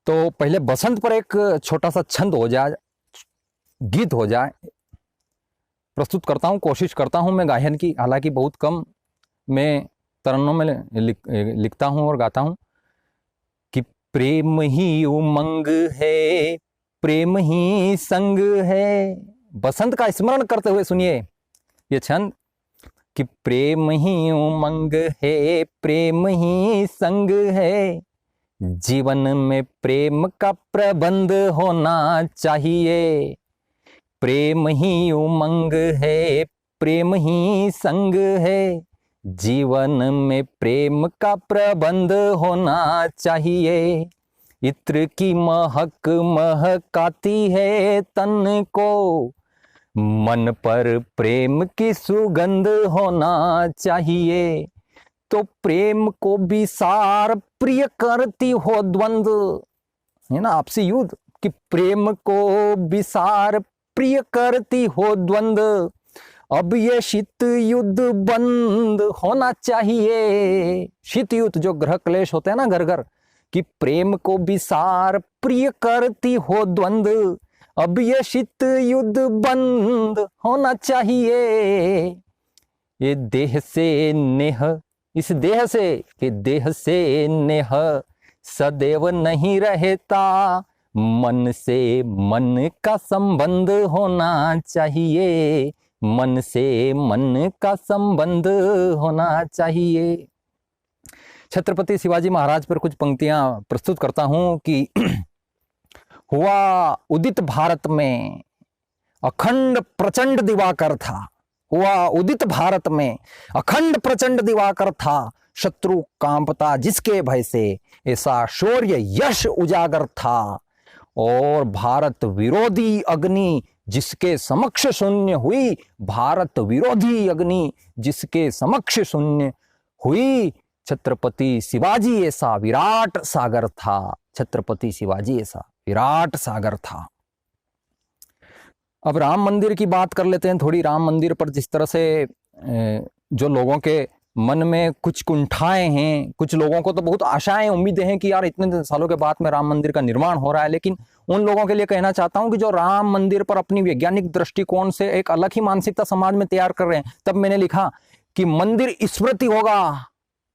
N: तो पहले बसंत पर एक छोटा सा छंद हो जाए, गीत हो जाए, प्रस्तुत करता हूं। कोशिश करता हूं मैं गायन की, हालांकि बहुत कम मैं तरन्नुम में लिखता हूं और गाता हूं कि प्रेम ही उमंग है, प्रेम ही संग है। बसंत का स्मरण करते हुए सुनिए ये छंद कि प्रेम ही उमंग है, प्रेम ही संग है। जीवन में प्रेम का प्रबंध होना चाहिए। प्रेम ही उमंग है, प्रेम ही संग है। जीवन में प्रेम का प्रबंध होना चाहिए। इत्र की महक महकाती है तन को, मन पर प्रेम की सुगंध होना चाहिए। तो प्रेम को भी सार प्रिय करती हो द्वंद्व, है ना, आपसी युद्ध कि प्रेम को भी सार प्रिय करती हो द्वंद्व। अब ये शीत युद्ध बंद होना चाहिए। शीत युद्ध जो ग्रह क्लेश होते हैं ना घर घर, कि प्रेम को भी सार प्रिय करती हो द्वंद्व। अब ये शीत युद्ध बंद होना चाहिए। ये देह से नेह, इस देह से, कि देह से नेह सदैव नहीं रहता। मन से मन का संबंध होना चाहिए। मन से मन का संबंध होना चाहिए। छत्रपति शिवाजी महाराज पर कुछ पंक्तियां प्रस्तुत करता हूं कि हुआ उदित भारत में अखंड प्रचंड दिवाकर था। हुआ उदित भारत में अखंड प्रचंड दिवाकर था। शत्रु कांपता जिसके भय से, ऐसा शौर्य यश उजागर था। और भारत विरोधी अग्नि जिसके समक्ष शून्य हुई, भारत विरोधी अग्नि जिसके समक्ष शून्य हुई। छत्रपति शिवाजी ऐसा विराट सागर था। छत्रपति शिवाजी ऐसा विराट सागर था। अब राम मंदिर की बात कर लेते हैं थोड़ी। राम मंदिर पर जिस तरह से जो लोगों के मन में कुछ कुंठाएं हैं, कुछ लोगों को तो बहुत आशाएं उम्मीदें हैं कि यार इतने सालों के बाद में राम मंदिर का निर्माण हो रहा है, लेकिन उन लोगों के लिए कहना चाहता हूं कि जो राम मंदिर पर अपनी वैज्ञानिक दृष्टिकोण से एक अलग ही मानसिकता समाज में तैयार कर रहे हैं, तब मैंने लिखा कि मंदिर स्मृति होगा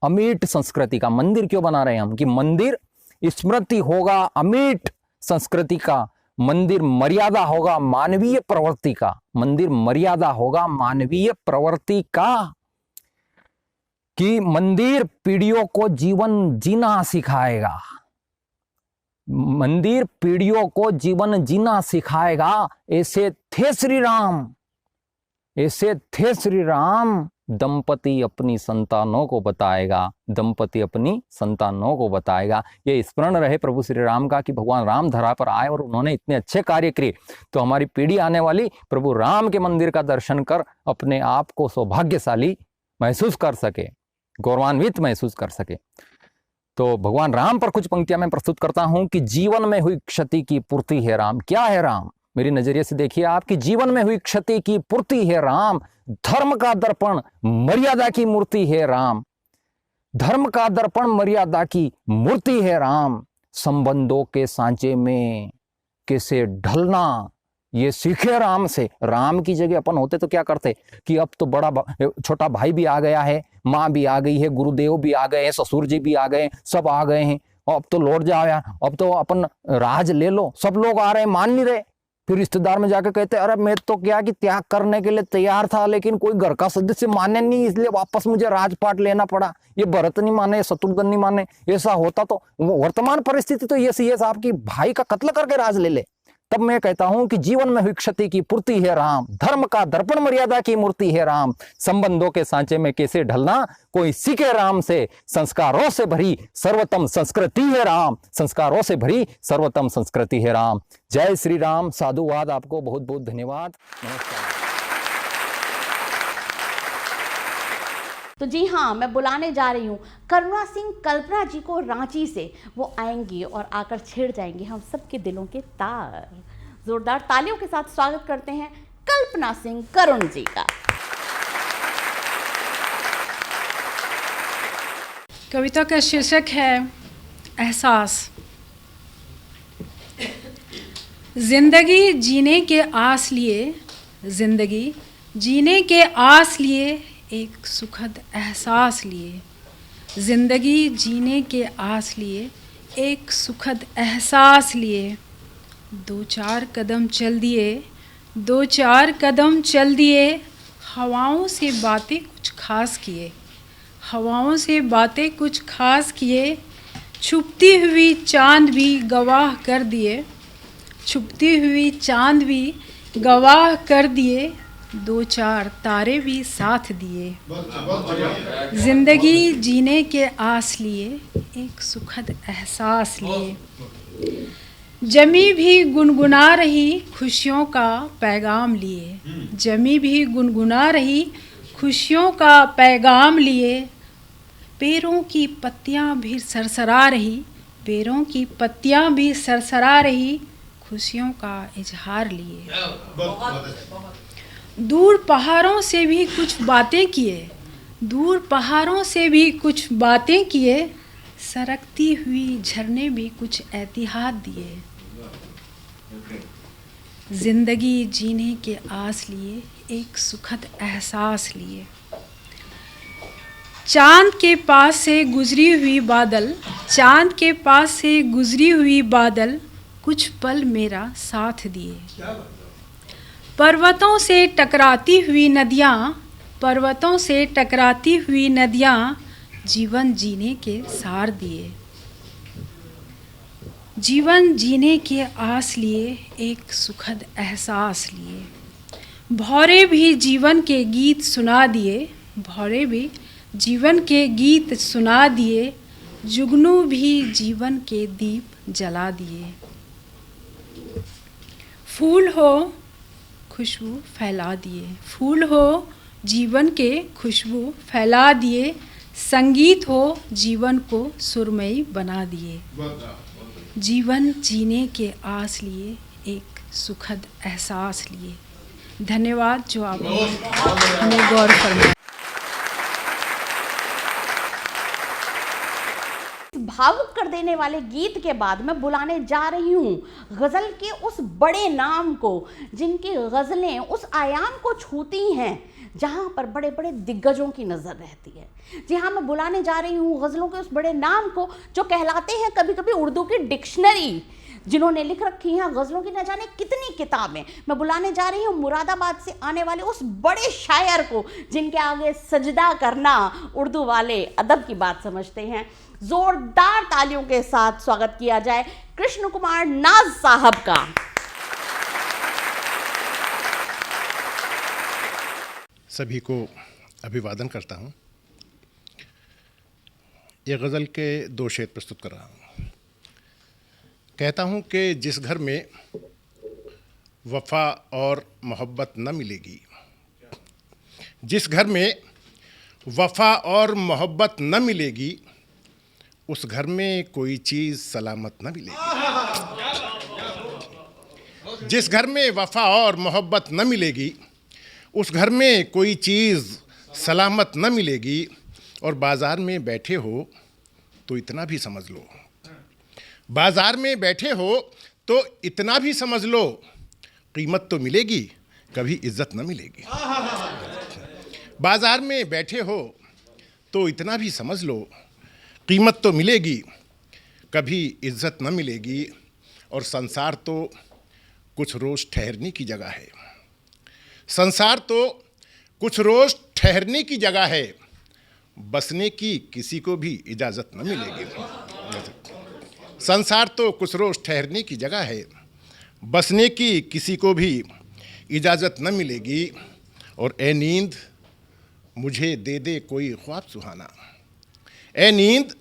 N: अमीट संस्कृति का। मंदिर क्यों बना रहे हैं हम? कि मंदिर स्मृति होगा अमीट संस्कृति का। मंदिर मर्यादा होगा मानवीय प्रवृत्ति का। मंदिर मर्यादा होगा मानवीय प्रवृत्ति का। कि मंदिर पीढ़ियों को जीवन जीना सिखाएगा। मंदिर पीढ़ियों को जीवन जीना सिखाएगा। ऐसे थे श्री राम, ऐसे थे श्री राम। दंपति अपनी संतानों को बताएगा, दंपति अपनी संतानों को बताएगा। ये स्मरण रहे प्रभु श्री राम का कि भगवान राम धरा पर आए और उन्होंने इतने अच्छे कार्य किए, तो हमारी पीढ़ी आने वाली प्रभु राम के मंदिर का दर्शन कर अपने आप को सौभाग्यशाली महसूस कर सके, गौरवान्वित महसूस कर सके। तो भगवान राम पर कुछ पंक्तियां मैं प्रस्तुत करता हूं कि जीवन में हुई क्षति की पूर्ति है राम। क्या है राम? मेरी नजरिए से देखिए, आपकी जीवन में हुई क्षति की पूर्ति है राम। धर्म का दर्पण मर्यादा की मूर्ति है राम। धर्म का दर्पण मर्यादा की मूर्ति है राम। संबंधों के सांचे में कैसे ढलना ये सीखे राम से। राम की जगह अपन होते तो क्या करते कि अब तो छोटा भाई भी आ गया है, माँ भी आ गई है, गुरुदेव भी आ गए हैं, ससुर जी भी आ गए, सब आ गए हैं, अब तो लौट जाओ यार, अब तो अपन राज ले लो। सब लोग आ रहे हैं, मान नहीं रहे। फिर रिश्तेदार में जाकर कहते अरे मैं तो क्या कि त्याग करने के लिए तैयार था, लेकिन कोई घर का सदस्य माने नहीं, इसलिए वापस मुझे राजपाट लेना पड़ा। ये भरत नहीं माने, शत्रुघ्न नहीं माने। ऐसा होता तो वर्तमान परिस्थिति तो ये साहब की भाई का कत्ल करके राज ले ले। तब मैं कहता हूं कि जीवन में हुई क्षति की पूर्ति है राम। धर्म का दर्पण मर्यादा की मूर्ति है राम। संबंधों के सांचे में कैसे ढलना कोई सीखे राम से। संस्कारों से भरी सर्वोत्तम संस्कृति है राम। संस्कारों से भरी सर्वोत्तम संस्कृति है राम। जय श्री राम। साधुवाद। आपको बहुत बहुत धन्यवाद। नमस्कार।
B: तो जी हाँ, मैं बुलाने जा रही हूँ करुणा सिंह कल्पना जी को रांची से। वो आएंगी और आकर छेड़ जाएंगे हम सबके दिलों के तार। जोरदार तालियों के साथ स्वागत करते हैं कल्पना सिंह करुण जी का।
J: कविता का शीर्षक है एहसास। जिंदगी जीने के आस लिए, जिंदगी जीने के आस लिए, एक सुखद एहसास लिए। जिंदगी जीने के आस लिए, एक सुखद एहसास लिए। 2-4 कदम चल दिए, 2-4 कदम चल दिए। हवाओं से बातें कुछ खास किए, हवाओं से बातें कुछ खास किए। छुपती हुई चांद भी गवाह कर दिए, छुपती हुई चांद भी गवाह कर दिए। 2-4 तारे भी साथ दिए। जिंदगी जीने के आस लिए, एक सुखद एहसास लिए। जमी भी गुनगुना रही खुशियों का पैगाम लिए, जमी भी गुनगुना रही खुशियों का पैगाम लिए। पैरों की पत्तियां भी सरसरा रही, पैरों की पत्तियां भी सरसरा रही। खुशियों का इजहार लिए। दूर पहाड़ों से भी कुछ बातें किए, दूर पहाड़ों से भी कुछ बातें किए। सरकती हुई झरने भी कुछ एहतियात दिए। जिंदगी जीने के आस लिए, एक सुखद एहसास लिए। चांद के पास से गुजरी हुई बादल, चांद के पास से गुजरी हुई बादल कुछ पल मेरा साथ दिए। पर्वतों से टकराती हुई नदियाँ, पर्वतों से टकराती हुई नदियाँ जीवन जीने के सार दिए। जीवन जीने के आस लिए, एक सुखद एहसास लिए। भौरे भी जीवन के गीत सुना दिए, भौरे भी जीवन के गीत सुना दिए। जुगनू भी जीवन के दीप जला दिए। फूल हो खुशबू फैला दिए, फूल हो जीवन के खुशबू फैला दिए। संगीत हो जीवन को सुरमई बना दिए। जीवन जीने के आस लिए, एक सुखद एहसास लिए। धन्यवाद जो आप हमें गौर फरमाया।
B: भावुक कर देने वाले गीत के बाद मैं बुलाने जा रही हूँ गज़ल के उस बड़े नाम को, जिनकी गज़लें उस आयाम को छूती हैं जहाँ पर बड़े बड़े दिग्गजों की नज़र रहती है। जी हाँ, मैं बुलाने जा रही हूँ गज़लों के उस बड़े नाम को जो कहलाते हैं कभी कभी उर्दू की डिक्शनरी, जिन्होंने लिख रखी हैं गज़लों की न जाने कितनी किताबें। मैं बुलाने जा रही हूँ मुरादाबाद से आने वाले उस बड़े शायर को जिनके आगे सजदा करना उर्दू वाले अदब की बात समझते हैं। जोरदार तालियों के साथ स्वागत किया जाए कृष्ण कुमार नाज साहब का।
O: सभी को अभिवादन करता हूँ। ये गज़ल के 2 शेर प्रस्तुत कर रहा हूँ। कहता हूँ कि जिस घर में वफ़ा और मोहब्बत न मिलेगी, जिस घर में वफ़ा और मोहब्बत न मिलेगी, उस घर में कोई चीज सलामत न मिलेगी। जिस घर में वफा और मोहब्बत न मिलेगी, उस घर में कोई चीज सलामत न मिलेगी। और बाजार में बैठे हो तो इतना भी समझ लो, बाजार में बैठे हो तो इतना भी समझ लो, कीमत तो मिलेगी, कभी इज्जत न मिलेगी। बाजार में बैठे हो तो इतना भी समझ लो, कीमत तो मिलेगी, कभी इज्जत न मिलेगी। और संसार तो कुछ रोज ठहरने की जगह है, संसार तो कुछ रोज ठहरने की जगह है, बसने की किसी को भी इजाजत न मिलेगी। संसार तो कुछ रोज ठहरने की जगह है, बसने की किसी को भी इजाजत न मिलेगी। और ए नींद मुझे दे दे कोई ख्वाब सुहाना, ए नींद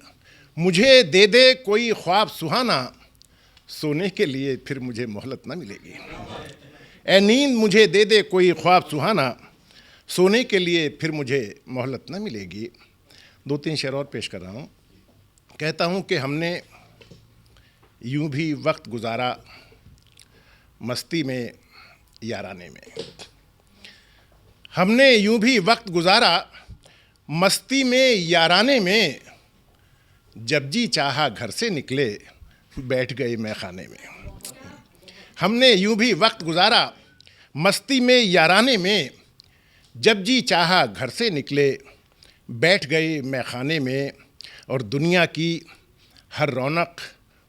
O: मुझे दे दे कोई ख्वाब सुहाना, सोने के लिए फिर मुझे मोहलत न मिलेगी। ए नींद मुझे दे दे कोई ख्वाब सुहाना, सोने के लिए फिर मुझे मोहलत न मिलेगी। 2-3 शेर और पेश कर रहा हूँ। कहता हूँ कि हमने यूं भी वक्त गुजारा मस्ती में याराने में, हमने यूं भी वक्त गुजारा मस्ती में याराने में, जब जी चाहा घर से निकले बैठ गए मैखाने में। हमने यूं भी वक्त गुजारा मस्ती में याराने में, जब जी चाहा घर से निकले बैठ गए मैखाने में। और दुनिया की हर रौनक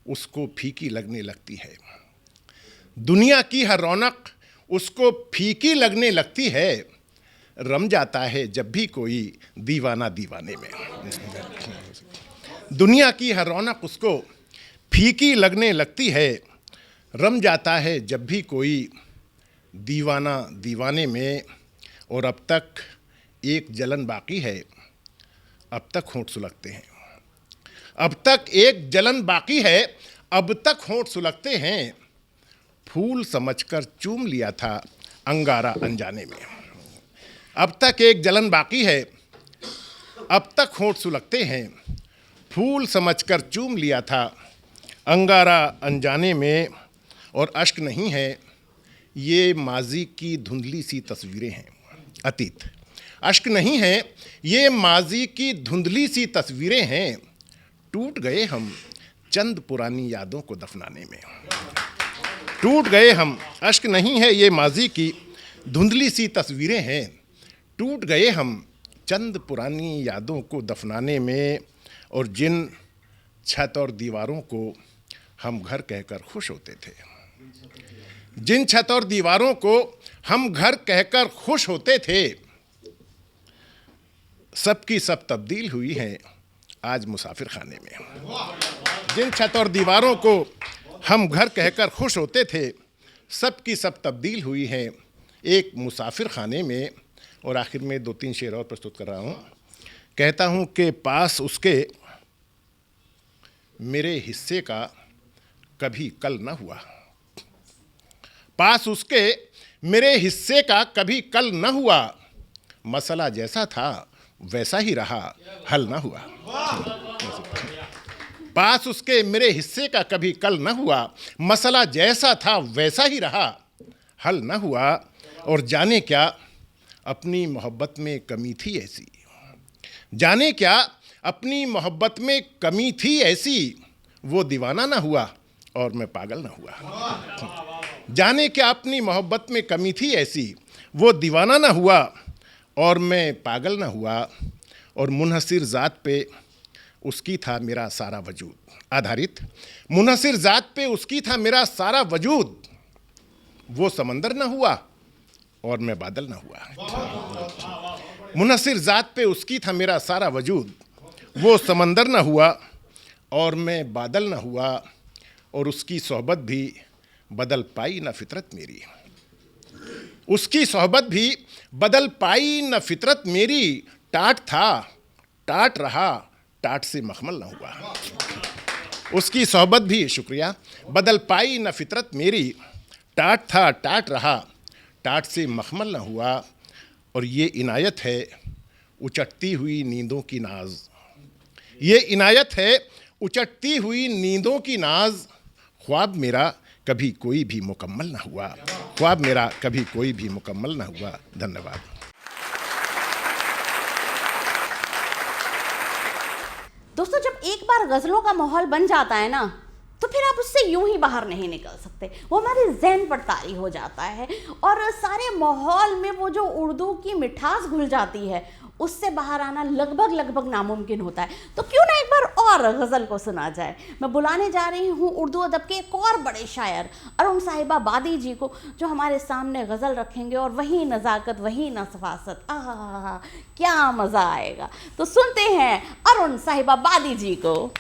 O: उसको फीकी लगने लगती है, दुनिया की हर रौनक उसको फीकी लगने लगती है, रम जाता है जब भी कोई दीवाना दीवाने में। दुनिया की हर रौनक उसको फीकी लगने लगती है, रम जाता है जब भी कोई दीवाना दीवाने में। और अब तक एक जलन बाकी है, अब तक होंठ सुलगते हैं, अब तक एक जलन बाकी है, अब तक होंठ सुलगते हैं, फूल समझकर चूम लिया था अंगारा अनजाने में। अब तक एक जलन बाकी है, अब तक होंठ सुलगते हैं, फूल समझकर चूम लिया था अंगारा अनजाने में। और अश्क नहीं है ये माजी की धुंधली सी तस्वीरें हैं, अतीत। अश्क नहीं है ये माजी की धुंधली सी तस्वीरें हैं, टूट गए हम चंद पुरानी यादों को दफनाने में। टूट गए हम, अश्क नहीं है ये माजी की धुंधली सी तस्वीरें हैं, टूट गए हम चंद पुरानी यादों को दफनाने में। और जिन छत और दीवारों को हम घर कहकर खुश होते थे, जिन छत और दीवारों को हम घर कहकर खुश होते थे, सब की सब तब्दील हुई हैं आज मुसाफिर खाने में। जिन छत और दीवारों को हम घर कहकर खुश होते थे, सब की सब तब्दील हुई हैं एक मुसाफिर खाने में। और आखिर में 2-3 शेर और प्रस्तुत कर रहा हूँ। कहता हूँ कि पास उसके मेरे हिस्से का कभी कल न हुआ, पास उसके मेरे हिस्से का कभी कल न हुआ, मसला जैसा था वैसा ही रहा, हल न हुआ। पास उसके मेरे हिस्से का कभी कल न हुआ, मसला जैसा था वैसा ही रहा, हल न हुआ। और जाने क्या अपनी मोहब्बत में कमी थी ऐसी, जाने क्या अपनी मोहब्बत में कमी थी ऐसी, वो दीवाना ना हुआ और मैं पागल ना हुआ। जाने क्या अपनी मोहब्बत में कमी थी ऐसी, वो दीवाना ना हुआ और मैं पागल ना हुआ। और मुनहसिर ज़ात पे उसकी था मेरा सारा वजूद आधारित, मुनहसिर ज़ात पे उसकी था मेरा सारा वजूद, वो समंदर ना हुआ और मैं बादल ना हुआ। मुनहसिर ज़ात पे उसकी था मेरा सारा वजूद, वो समंदर ना हुआ और मैं बादल ना हुआ। और उसकी सोहबत भी बदल पाई न फितरत मेरी, उसकी सोहबत भी बदल पाई न फितरत मेरी, टाट था टाट रहा, टाट से मखमल न हुआ। उसकी सोहबत भी, शुक्रिया, बदल पाई न फितरत मेरी, टाट था टाट रहा, टाट से मखमल न हुआ। और ये इनायत है उचटती हुई नींदों की नाज, ये इनायत है उचटती हुई नींदों की नाज, ख्वाब मेरा कभी कोई भी मुकम्मल ना हुआ, ख्वाब मेरा कभी कोई भी मुकम्मल ना हुआ। धन्यवाद।
B: दोस्तों, जब एक बार गज़लों का माहौल बन जाता है ना, तो फिर आप उससे यूं ही बाहर नहीं निकल सकते। वो हमारे ज़हन पर तारी हो जाता है और सारे माहौल में वो जो उर्दू की मिठास घुल जाती है, उससे बाहर आना लगभग नामुमकिन होता है। तो क्यों ना एक बार और गज़ल को सुना जाए। मैं बुलाने जा रही हूँ उर्दू अदब के एक और बड़े शायर अरुण साहिबा बादी जी को, जो हमारे सामने गज़ल रखेंगे और वही नज़ाकत, वही नफासत, आहा क्या मज़ा आएगा। तो सुनते हैं अरुण साहिबा बादी जी को।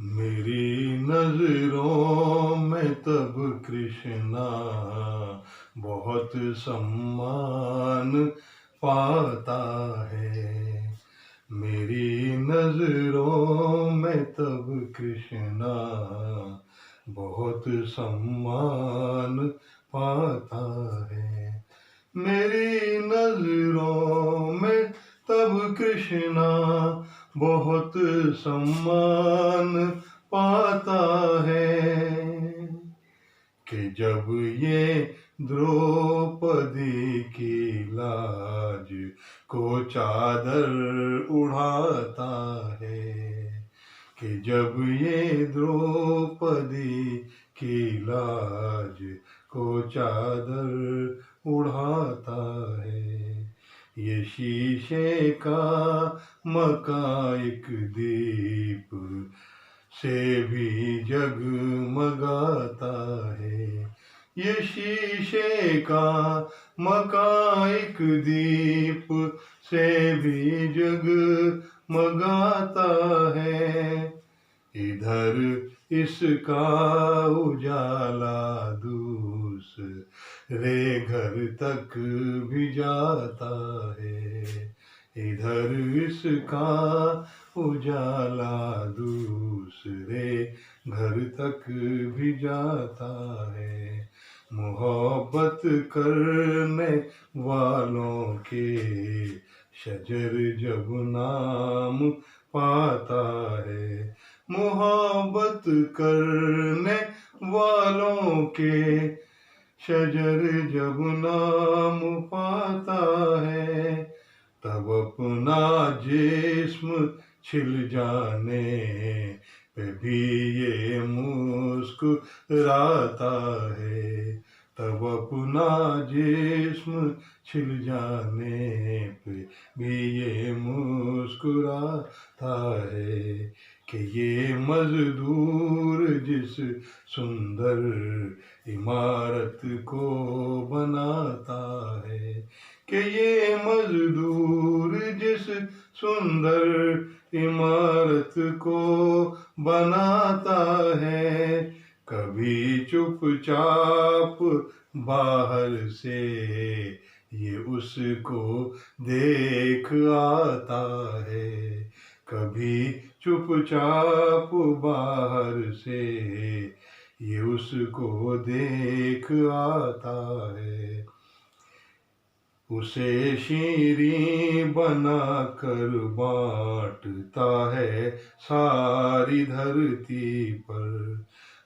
P: मेरी नजरों में तब कृष्णा बहुत सम्मान पाता है, मेरी नजरों में तब कृष्णा बहुत सम्मान पाता है, मेरी नजरों में तब कृष्णा बहुत सम्मान पाता है, कि जब ये द्रौपदी की लाज को चादर उड़ाता है, कि जब ये द्रौपदी की लाज को चादर उड़ाता है, ये शीशे का मका एक दीप से भी जगमगाता है, ये शीशे का मका एक दीप से भी जगमगाता है, इधर इसका उजाला दूसरे घर तक भी जाता है, इधर इसका उजाला दूसरे घर तक भी जाता है, मोहब्बत करने वालों के शजर जब नाम पाता है, मोहब्बत करने वालों के शजर जब नाम पाता है, तब अपना जिस्म छिल जाने पे भी ये मुस्कुराता है, तब अपना जिस्म छिल जाने पे भी ये मुस्कुराता है, कि ये मजदूर जिस सुंदर इमारत को बनाता है, कि ये मजदूर जिस सुंदर इमारत को बनाता है, कभी चुपचाप बाहर से ये उसको देख आता है, कभी चुपचाप बाहर से ये उसको देख आता है, उसे शीरी बना कर बांटता है सारी धरती पर,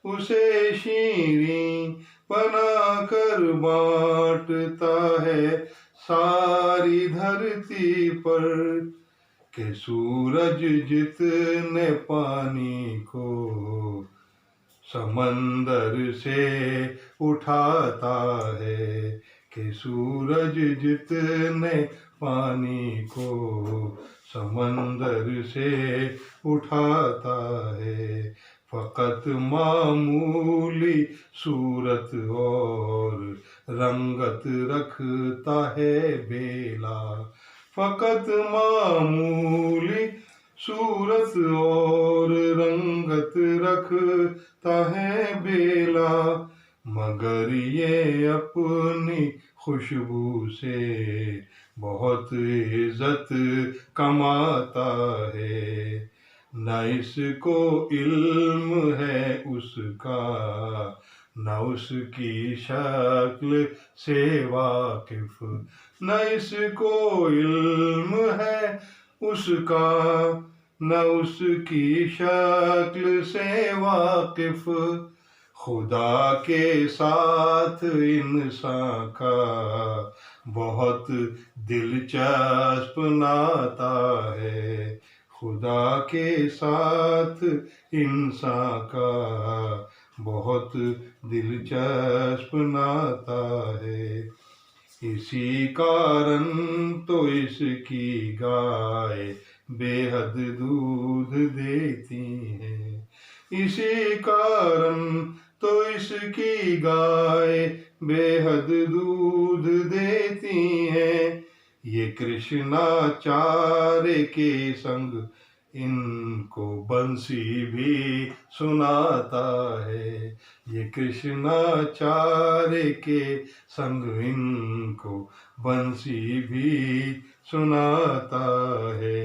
P: उसे शीरी बना कर बांटता है सारी धरती पर, के सूरज जितने पानी को समंदर से उठाता है, कि सूरज जितने पानी को समंदर से उठाता है, फकत मामूली सूरत और रंगत रखता है बेला, फकत मामूली सूरत और रंगत रखता है बेला, मगर ये अपनी खुशबू से बहुत इज्जत कमाता है, न इसको इल्म है उसका न उसकी शक्ल से वाकिफ, न इसको इल्म है उसका, न उसकी शक्ल से वाकिफ। खुदा के साथ इंसान का बहुत दिलचस्प नाता है, खुदा के साथ इंसान का बहुत दिलचस्प नाता है। इसी कारण तो इसकी गाय बेहद दूध देती हैं, इसी कारण तो इसकी गाय बेहद दूध देती हैं। ये कृष्णाचार्य के संग इनको बंसी भी सुनाता है, ये कृष्णाचार्य के संग इनको बंसी भी सुनाता है।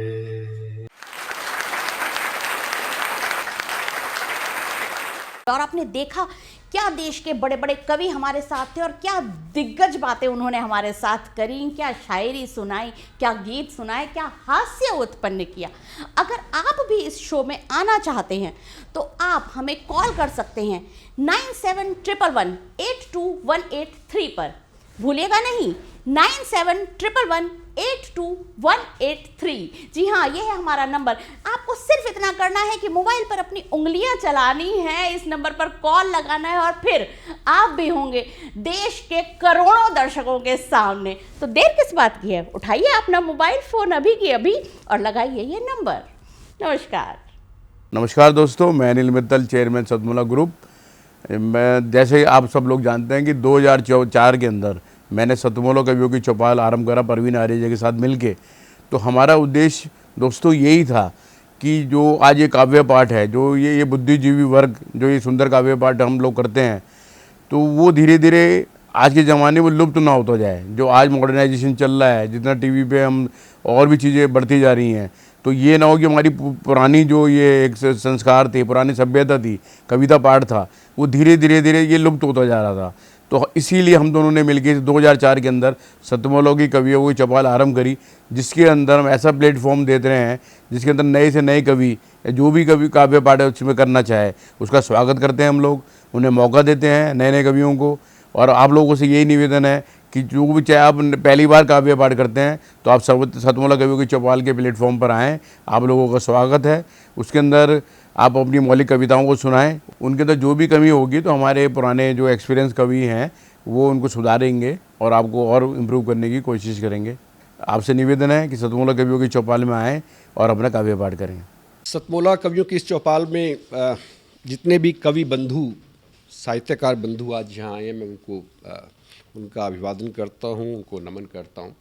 B: और आपने देखा क्या देश के बड़े बड़े कवि हमारे साथ थे और क्या दिग्गज बातें उन्होंने हमारे साथ करी, क्या शायरी सुनाई, क्या गीत सुनाए, क्या हास्य उत्पन्न किया। अगर आप भी इस शो में आना चाहते हैं तो आप हमें कॉल कर सकते हैं 9711182183 पर। भूलिएगा नहीं, 9711182183। जी हाँ, ये है हमारा नंबर। आपको सिर्फ इतना करना है कि मोबाइल पर अपनी उंगलियां चलानी है, इस नंबर पर कॉल लगाना है और फिर आप भी होंगे देश के करोड़ों दर्शकों के सामने। तो देर किस बात की है, उठाइए अपना मोबाइल फ़ोन अभी की अभी और लगाइए ये नंबर। नमस्कार।
Q: नमस्कार दोस्तों, मैं अनिल मित्तल, चेयरमैन सतमोला ग्रुप। मैं जैसे आप सब लोग जानते हैं कि 2004 के अंदर मैंने सतमोला कवियों की चौपाल आरंभ करा परवीन आर्य के साथ मिलके। तो हमारा उद्देश्य दोस्तों यही था कि जो आज ये काव्य पाठ है, जो ये बुद्धिजीवी वर्ग जो ये सुंदर काव्य पाठ हम लोग करते हैं, तो वो धीरे धीरे आज के ज़माने में लुप्त ना होता जाए। जो आज मॉडर्नाइजेशन चल रहा है, जितना टीवी पे हम और भी चीज़ें बढ़ती जा रही हैं, तो ये ना हो कि हमारी पुरानी जो ये एक संस्कार थे, पुरानी सभ्यता थी, कविता पाठ था, वो धीरे धीरे ये लुप्त होता जा रहा था। तो इसीलिए हम दोनों ने मिलकर 2004 के अंदर सतमोला की कवियों की चौपाल आरंभ करी, जिसके अंदर हम ऐसा प्लेटफॉर्म देते रहे हैं जिसके अंदर नए से नए कवि जो भी कवि काव्य पाठ उसमें करना चाहे उसका स्वागत करते हैं हम लोग, उन्हें मौका देते हैं नए नए कवियों को। और आप लोगों से यही निवेदन है कि जो भी चाहे आप पहली बार काव्य पाठ करते हैं तो आप सतमोला कवियों की चौपाल के प्लेटफॉर्म पर आएँ, आप लोगों का स्वागत है। उसके अंदर आप अपनी मौलिक कविताओं को सुनाएं, उनके अंदर जो भी कमी होगी तो हमारे पुराने जो एक्सपीरियंस कवि हैं वो उनको सुधारेंगे और आपको और इम्प्रूव करने की कोशिश करेंगे। आपसे निवेदन है कि सतमोला कवियों की चौपाल में आएँ और अपना काव्य पाठ करें।
R: सतमोला कवियों की इस चौपाल में जितने भी कवि बंधु, साहित्यकार बंधु आज यहाँ आए हैं, मैं उनको उनका अभिवादन करता हूँ, उनको नमन करता हूँ।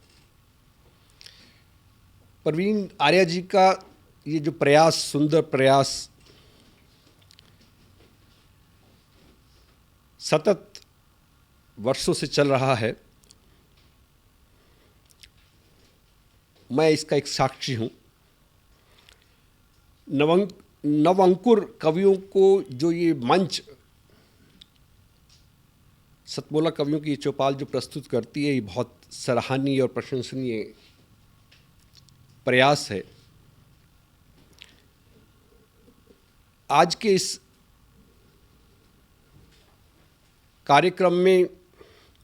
R: परवीन आर्य जी का ये जो प्रयास, सुंदर प्रयास, सतत वर्षों से चल रहा है, मैं इसका एक साक्षी हूँ। नवअंकुर कवियों को जो ये मंच सतमोला कवियों की चौपाल जो प्रस्तुत करती है, ये बहुत सराहनीय और प्रशंसनीय प्रयास है। आज के इस कार्यक्रम में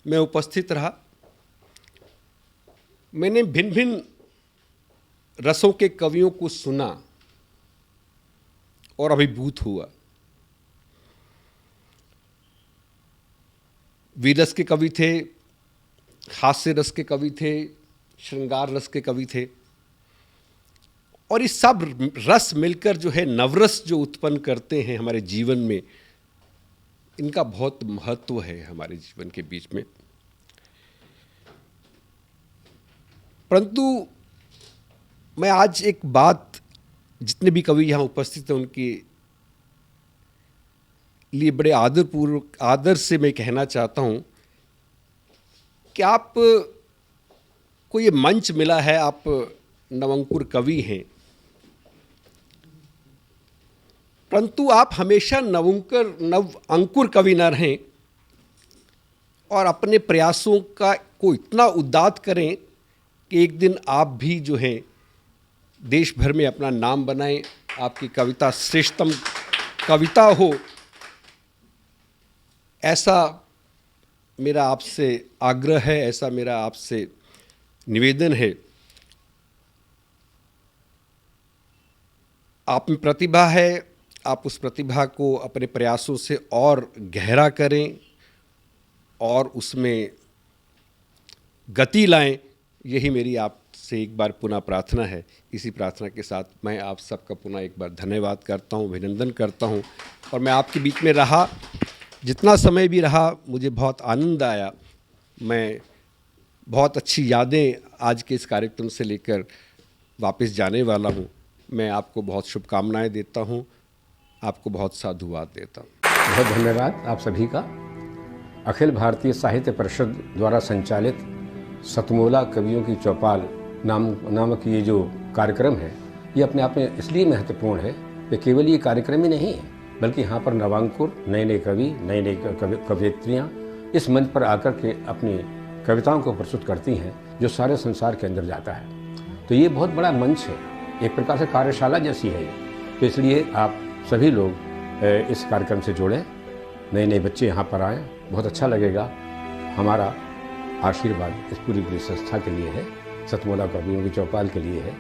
R: मैं उपस्थित रहा। मैंने भिन्न भिन्न रसों के कवियों को सुना और अभिभूत हुआ। वीर रस के कवि थे, हास्य रस के कवि थे, श्रृंगार रस के कवि थे, और ये सब रस मिलकर जो है नवरस जो उत्पन्न करते हैं हमारे जीवन में, इनका बहुत महत्व है हमारे जीवन के बीच में। परंतु मैं आज एक बात जितने भी कवि यहाँ उपस्थित हैं उनके लिए बड़े आदरपूर्वक, आदर से मैं कहना चाहता हूँ कि आप को ये मंच मिला है, आप नवअंकुर कवि हैं, परंतु आप हमेशा नव अंकुर कवि न रहें, और अपने प्रयासों को इतना उद्दात करें कि एक दिन आप भी जो है देश भर में अपना नाम बनाएं, आपकी कविता श्रेष्ठतम कविता हो, ऐसा मेरा आपसे आग्रह है, ऐसा मेरा आपसे निवेदन है। आप में प्रतिभा है, आप उस प्रतिभा को अपने प्रयासों से और गहरा करें और उसमें गति लाएं, यही मेरी आपसे एक बार पुनः प्रार्थना है। इसी प्रार्थना के साथ मैं आप सबका पुनः एक बार धन्यवाद करता हूँ, अभिनंदन करता हूँ। और मैं आपके बीच में रहा, जितना समय भी रहा, मुझे बहुत आनंद आया। मैं बहुत अच्छी यादें आज के इस कार्यक्रम से लेकर वापस जाने वाला हूँ। मैं आपको बहुत शुभकामनाएं देता हूँ, आपको बहुत साधुवाद देता हूँ।
S: बहुत धन्यवाद आप सभी का। अखिल भारतीय साहित्य परिषद द्वारा संचालित सतमोला कवियों की चौपाल नामक ये जो कार्यक्रम है, ये अपने आप में इसलिए महत्वपूर्ण है कि केवल ये कार्यक्रम ही नहीं है, बल्कि यहाँ पर नवांकुर, नए नए कवि, नए नए कवयित्रियाँ इस मंच पर आकर के अपनी कविताओं को प्रस्तुत करती हैं, जो सारे संसार के अंदर जाता है। तो ये बहुत बड़ा मंच है, एक प्रकार से कार्यशाला जैसी है ये। तो इसलिए आप सभी लोग इस कार्यक्रम से जुड़ें, नए नए बच्चे यहाँ पर आएँ, बहुत अच्छा लगेगा। हमारा आशीर्वाद इस पूरी संस्था के लिए है, सतमोला कवियों की चौपाल के लिए है,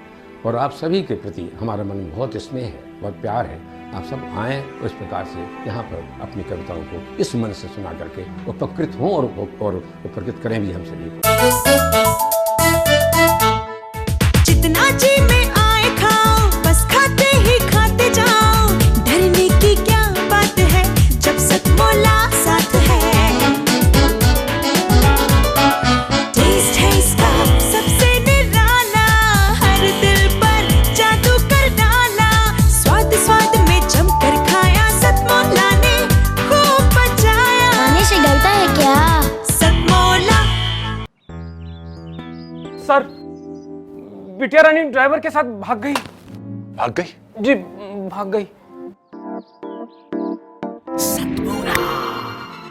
S: और आप सभी के प्रति हमारा मन में बहुत स्नेह है, बहुत प्यार है। आप सब आएँ उस प्रकार से यहाँ पर अपनी कविताओं को इस मन से सुना करके उपकृत हों और उपकृत करें भी हम सभी को।
G: जितना जी में आए खाओ, बस खाते ही खाते जाओ, डरने की क्या बात है जब सतमोला साथ है। टेस्ट है इसका सबसे निराला, हर दिल पर जादू कर डाला, स्वाद स्वाद में जमकर खाया, सतमोला ने खूब बचाया।
L: खाने से डरता है क्या?
G: सतमोला।
C: सर, बिटिया रानी ड्राइवर के साथ भाग गई।
M: भाग गई?
C: जी, भाग गई।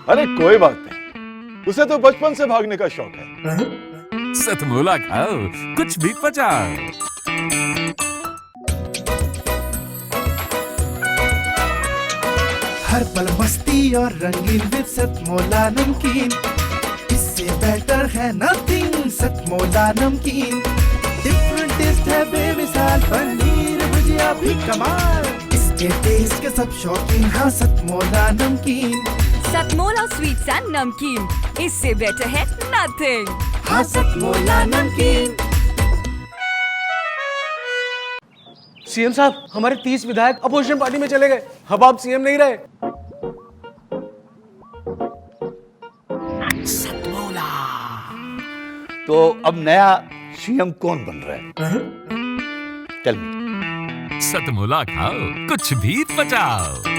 M: अरे कोई बात नहीं, उसे तो बचपन से भागने का शौक है।
E: सतमोला खाओ, कुछ भी पचाओ।
F: हर पल मस्ती और रंगीन विद सतमोला नमकीन, इससे बेटर है नथिंग। सतमोला नमकीन डिफरेंट टेस्ट है बेमिसाल, पनीर भुजिया भी कमाल, इसके टेस्ट के सब शौकीन। हाँ सतमोला नमकीन,
T: सतमोला स्वीट्स एंड नमकीन, इससे बेटर है नथिंग।
F: हाँ सतमोला नमकीन।
C: सीएम साहब, हमारे 30 विधायक अपोजिशन पार्टी में चले गए। अब आप सीएम नहीं रहे।
D: तो अब नया सीएम कौन बन रहा है? Tell me.
E: सतमोला खाओ, कुछ भी पचाओ।